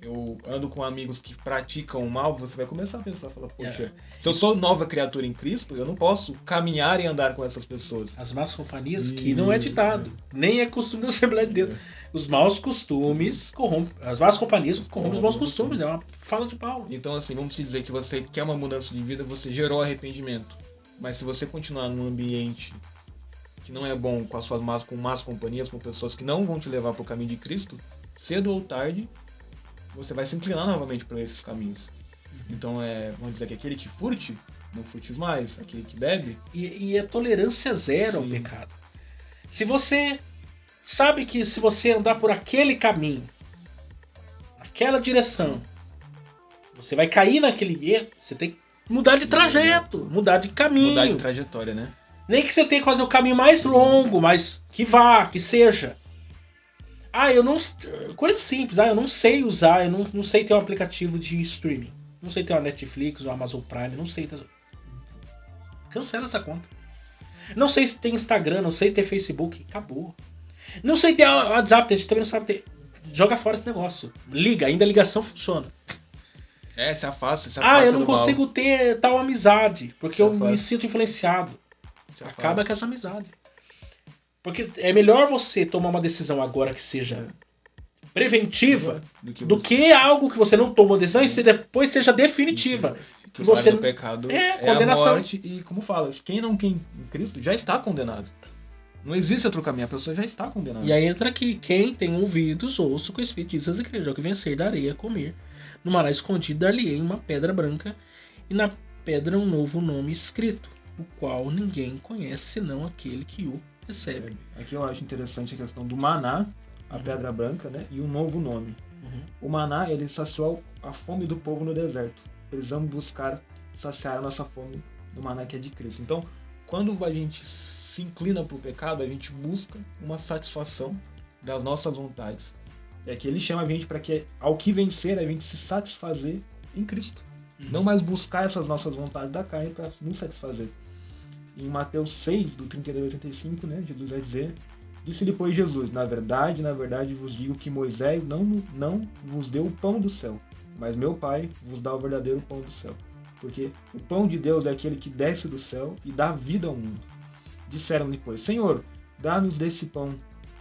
Speaker 2: eu ando com amigos que praticam o mal, você vai começar a pensar, falar, poxa, se eu sou nova criatura em Cristo, eu não posso caminhar e andar com essas pessoas.
Speaker 1: As más companhias, que não é ditado, nem é costume da Assembleia de Deus. Os maus costumes corrompem, as más companhias corrompem os maus costumes, é uma fala de Paulo.
Speaker 2: Então, assim, vamos te dizer que você quer uma mudança de vida, você gerou arrependimento. Mas se você continuar num ambiente que não é bom, com as suas más companhias, com pessoas que não vão te levar para o caminho de Cristo, cedo ou tarde, você vai se inclinar novamente para esses caminhos. Então, vamos dizer que aquele que furte, não furtes mais. Aquele que bebe...
Speaker 1: E é tolerância zero ao
Speaker 2: Sim.
Speaker 1: pecado. Se você sabe que se você andar por aquele caminho, naquela direção, você vai cair naquele erro, você tem que mudar de trajeto, mudar de caminho.
Speaker 2: Mudar de trajetória, né?
Speaker 1: Nem que você tenha que fazer o caminho mais longo, mas que vá, que seja. Eu não... Coisa simples, eu não sei usar, eu não sei ter um aplicativo de streaming. Não sei ter uma Netflix ou Amazon Prime, não sei ter... Cancela essa conta. Não sei se tem Instagram, não sei ter Facebook, acabou. Não sei ter WhatsApp, a gente também não sabe ter... Joga fora esse negócio. Liga, ainda a ligação funciona.
Speaker 2: Se afasta
Speaker 1: eu não consigo ter tal amizade, porque eu me sinto influenciado. Acaba com essa amizade. Porque é melhor você tomar uma decisão agora que seja preventiva do que algo que você não toma uma decisão e depois seja definitiva.
Speaker 2: Que você do pecado
Speaker 1: condenação.
Speaker 2: A morte e, como fala, quem em Cristo já está condenado. Não existe outro caminho, a pessoa já está condenada.
Speaker 1: E aí entra aqui, quem tem ouvidos, ouça o que o Espírito diz às igrejas, que vencer da areia comer. No maná escondido dar-lhe-ei uma pedra branca, e na pedra um novo nome escrito, o qual ninguém conhece senão aquele que o recebe.
Speaker 2: Aqui eu acho interessante a questão do maná, a pedra branca, né, e um novo nome. O maná, ele saciou a fome do povo no deserto. Precisamos buscar saciar a nossa fome do maná que é de Cristo. Então, quando a gente se inclina para o pecado, a gente busca uma satisfação das nossas vontades. E aqui ele chama a gente para que, ao que vencer, a gente se satisfazer em Cristo. Não mais buscar essas nossas vontades da carne para nos satisfazer. Em Mateus 6, do 32 ao 35, né, Jesus vai dizer: disse-lhe, pois, Jesus, na verdade vos digo que Moisés não vos deu o pão do céu, mas meu Pai vos dá o verdadeiro pão do céu. Porque o pão de Deus é aquele que desce do céu e dá vida ao mundo. Disseram-lhe, pois, Senhor, dá-nos desse pão.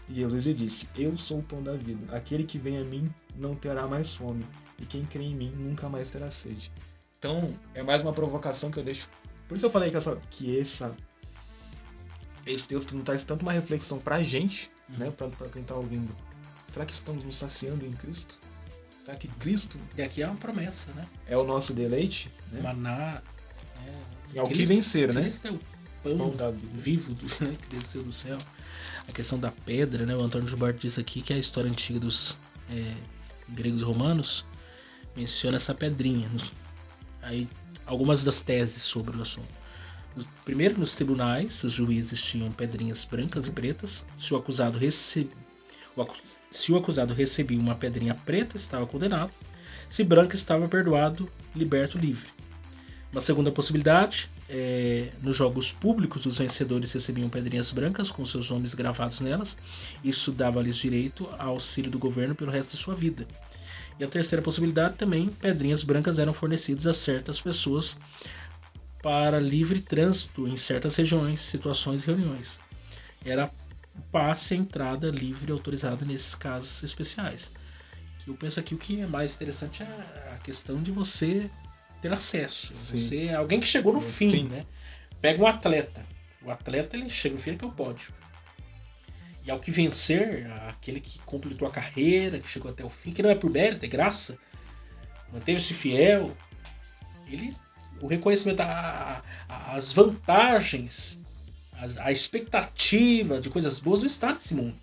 Speaker 2: E Jesus lhe disse, eu sou o pão da vida. Aquele que vem a mim não terá mais fome, e quem crê em mim nunca mais terá sede. Então, é mais uma provocação que eu deixo. Por isso eu falei que esse texto não traz tanto uma reflexão pra gente, né, pra quem tá ouvindo. Será que estamos nos saciando em Cristo? Será que Cristo...
Speaker 1: E aqui é uma promessa, né?
Speaker 2: É o nosso deleite? Né?
Speaker 1: Maná...
Speaker 2: É o que vencer, né?
Speaker 1: Cristo é o pão vivo que desceu do céu. A questão da pedra, né? O Antônio Gilberto diz aqui que a história antiga dos gregos e romanos menciona essa pedrinha. Aí, algumas das teses sobre o assunto. Primeiro, nos tribunais, os juízes tinham pedrinhas brancas e pretas. Se o acusado recebia uma pedrinha preta, estava condenado. Se branca, estava perdoado, liberto, livre. Uma segunda possibilidade, nos jogos públicos, os vencedores recebiam pedrinhas brancas com seus nomes gravados nelas. Isso dava-lhes direito ao auxílio do governo pelo resto de sua vida. E a terceira possibilidade também, pedrinhas brancas eram fornecidas a certas pessoas para livre trânsito em certas regiões, situações e reuniões. Era passe a entrada livre autorizada nesses casos especiais. Eu penso aqui o que é mais interessante é a questão de você ter acesso. Você é alguém que chegou no fim, né? Pega um atleta. O atleta ele chega no fim que é o pódio. E ao que vencer, aquele que completou a carreira, que chegou até o fim, que não é por mérito, é graça, manteve-se fiel, o reconhecimento, as vantagens, a expectativa de coisas boas não está nesse mundo.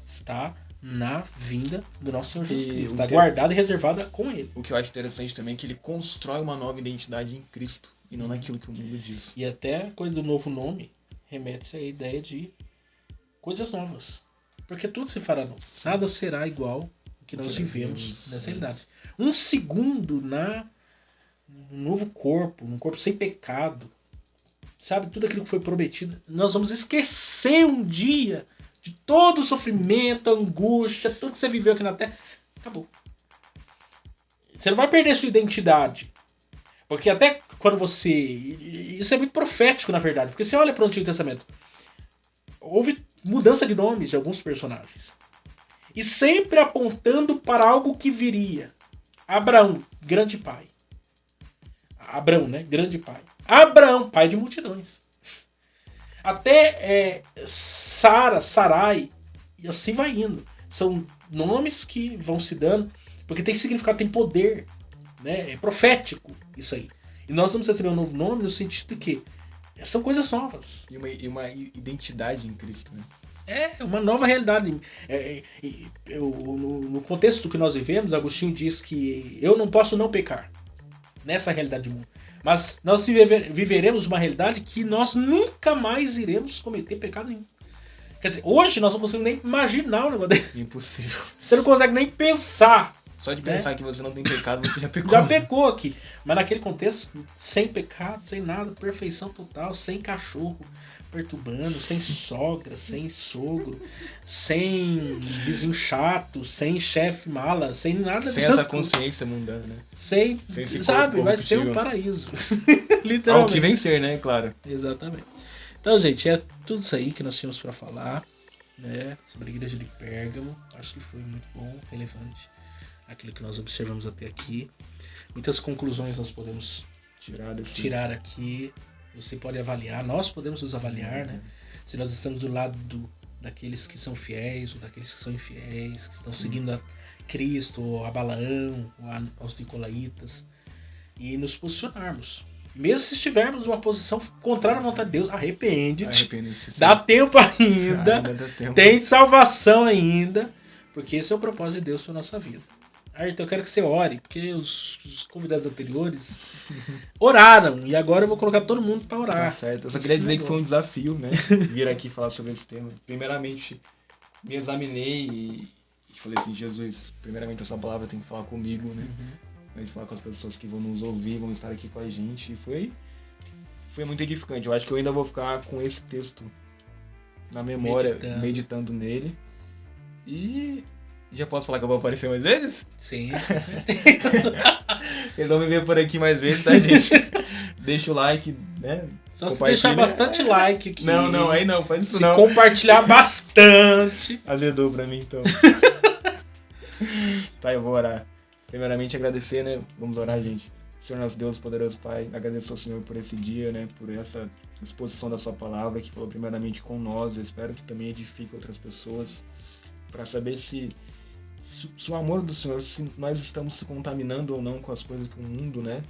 Speaker 1: Está na vinda do nosso Senhor Jesus
Speaker 2: E
Speaker 1: Cristo.
Speaker 2: o
Speaker 1: Está
Speaker 2: que-
Speaker 1: guardada e reservada com Ele.
Speaker 2: O que eu acho interessante também é que ele constrói uma nova identidade em Cristo e não naquilo que o mundo diz.
Speaker 1: E até a coisa do novo nome remete-se à ideia de coisas novas. Porque tudo se fará novo. Nada será igual ao que nós vivemos nessa realidade. Um segundo num novo corpo, num corpo sem pecado, sabe, tudo aquilo que foi prometido, nós vamos esquecer um dia de todo o sofrimento, angústia, tudo que você viveu aqui na Terra. Acabou. Você não vai perder sua identidade. Porque até quando você... Isso é muito profético, na verdade. Porque você olha para o Antigo Testamento. Houve mudança de nomes de alguns personagens. E sempre apontando para algo que viria. Abraão, grande pai. Abrão, né? Grande pai. Abraão, pai de multidões. Até Sara, Sarai, e assim vai indo. São nomes que vão se dando, porque tem significado, tem poder, né? É profético isso aí. E nós vamos receber um novo nome no sentido de que são coisas novas.
Speaker 2: E uma identidade em Cristo, né?
Speaker 1: É uma nova realidade. No contexto que nós vivemos, Agostinho diz que eu não posso não pecar nessa realidade do mundo. Mas nós viveremos uma realidade que nós nunca mais iremos cometer pecado nenhum. Quer dizer, hoje nós não conseguimos nem imaginar o negócio dele.
Speaker 2: Impossível.
Speaker 1: Você não consegue nem pensar.
Speaker 2: Só de pensar que você não tem pecado, você já pecou.
Speaker 1: Já pecou aqui. Mas naquele contexto, sem pecado, sem nada, perfeição total, sem cachorro perturbando, sem sogra, sem sogro, sem vizinho chato, sem chefe mala, sem nada
Speaker 2: sem essa consciência mundana, né?
Speaker 1: Sem sabe, vai ser um paraíso. Literalmente.
Speaker 2: Ao que vencer, né? Claro.
Speaker 1: Exatamente. Então, gente, é tudo isso aí que nós tínhamos para falar, né, sobre a igreja de Pérgamo. Acho que foi muito bom, relevante aquilo que nós observamos até aqui. Muitas conclusões nós podemos tirar aqui. Você pode avaliar, nós podemos nos avaliar, né? Se nós estamos do lado daqueles que são fiéis ou daqueles que são infiéis, que estão seguindo a Cristo, ou a Balaão, ou aos Nicolaitas, e nos posicionarmos. Mesmo se estivermos numa posição contrária à vontade de Deus, arrepende-te. Dá tempo ainda. Dá tempo. Tem salvação ainda. Porque esse é o propósito de Deus para a nossa vida. Então eu quero que você ore, porque os convidados anteriores oraram. E agora eu vou colocar todo mundo para orar.
Speaker 2: Tá certo. Eu só queria dizer que foi um desafio, né? Vir aqui falar sobre esse tema. Primeiramente, me examinei e falei assim, Jesus, primeiramente essa palavra tem que falar comigo, né? A gente falar com as pessoas que vão nos ouvir, vão estar aqui com a gente. E foi muito edificante. Eu acho que eu ainda vou ficar com esse texto na memória, meditando nele. E já posso falar que eu vou aparecer mais vezes?
Speaker 1: Sim.
Speaker 2: Eles vão me ver por aqui mais vezes, tá, gente? Deixa o like, né?
Speaker 1: Só se deixar bastante like aqui.
Speaker 2: Não, aí não, faz isso
Speaker 1: se
Speaker 2: não.
Speaker 1: Se compartilhar bastante.
Speaker 2: Azedou pra mim, então. Tá, eu vou orar. Primeiramente agradecer, né? Vamos orar, gente. Senhor nosso Deus, poderoso Pai, agradeço ao Senhor por esse dia, né? Por essa exposição da sua palavra, que falou primeiramente com nós. Eu espero que também edifique outras pessoas, para saber se o amor do Senhor, se nós estamos se contaminando ou não com as coisas que o mundo, né,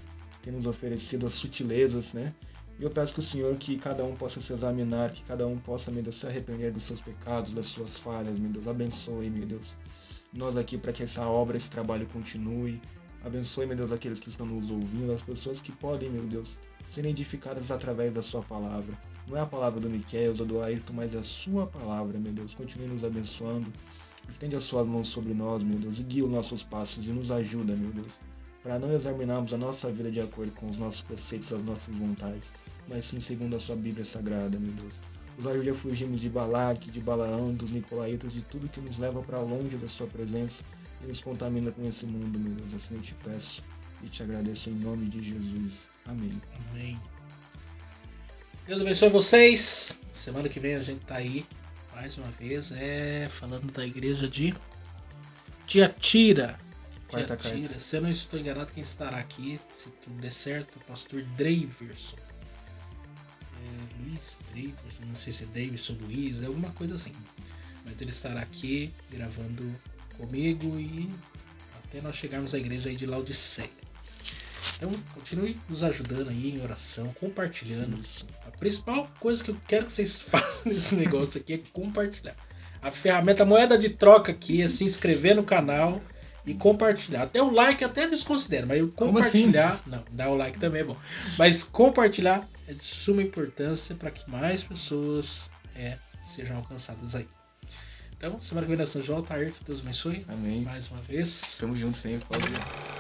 Speaker 2: tem nos oferecido, as sutilezas, né? E eu peço que o Senhor, que cada um possa se examinar, que cada um possa, meu Deus, se arrepender dos seus pecados, das suas falhas, meu Deus. Abençoe, meu Deus, nós aqui para que essa obra, esse trabalho continue. Abençoe, meu Deus, aqueles que estão nos ouvindo, as pessoas que podem, meu Deus, serem edificadas através da sua palavra. Não é a palavra do Miquel ou do Ayrton, mas é a sua palavra, meu Deus. Continue nos abençoando. Estende as suas mãos sobre nós, meu Deus, e guia os nossos passos e nos ajuda, meu Deus, para não examinarmos a nossa vida de acordo com os nossos preceitos, as nossas vontades, mas sim segundo a sua Bíblia Sagrada, meu Deus. Nos ajude a fugirmos de Balaque, de Balaão, dos Nicolaitas, de tudo que nos leva para longe da sua presença e nos contamina com esse mundo, meu Deus. Assim eu te peço e te agradeço em nome de Jesus. Amém.
Speaker 1: Amém. Deus abençoe vocês. Semana que vem a gente tá aí mais uma vez, falando da igreja de Tiatira.
Speaker 2: Quarta carta.
Speaker 1: Se eu não estou enganado, quem estará aqui, se tudo der certo, o pastor Davidson. Luiz Davidson, não sei se é Davidson Luiz, é alguma coisa assim. Mas ele estará aqui gravando comigo e até nós chegarmos à igreja aí de Laodiceia. Então, continue nos ajudando aí em oração, compartilhando. A principal coisa que eu quero que vocês façam nesse negócio aqui é compartilhar. A ferramenta, a moeda de troca aqui é se inscrever no canal e compartilhar. Até o like até desconsidero, mas eu
Speaker 2: Como assim?
Speaker 1: compartilhar... Não, dar o like também é bom. Mas compartilhar é de suma importância para que mais pessoas sejam alcançadas aí. Então, semana que vem na São João, Altair, que Deus abençoe.
Speaker 2: Amém.
Speaker 1: Mais uma vez.
Speaker 2: Tamo junto sempre, pode ir.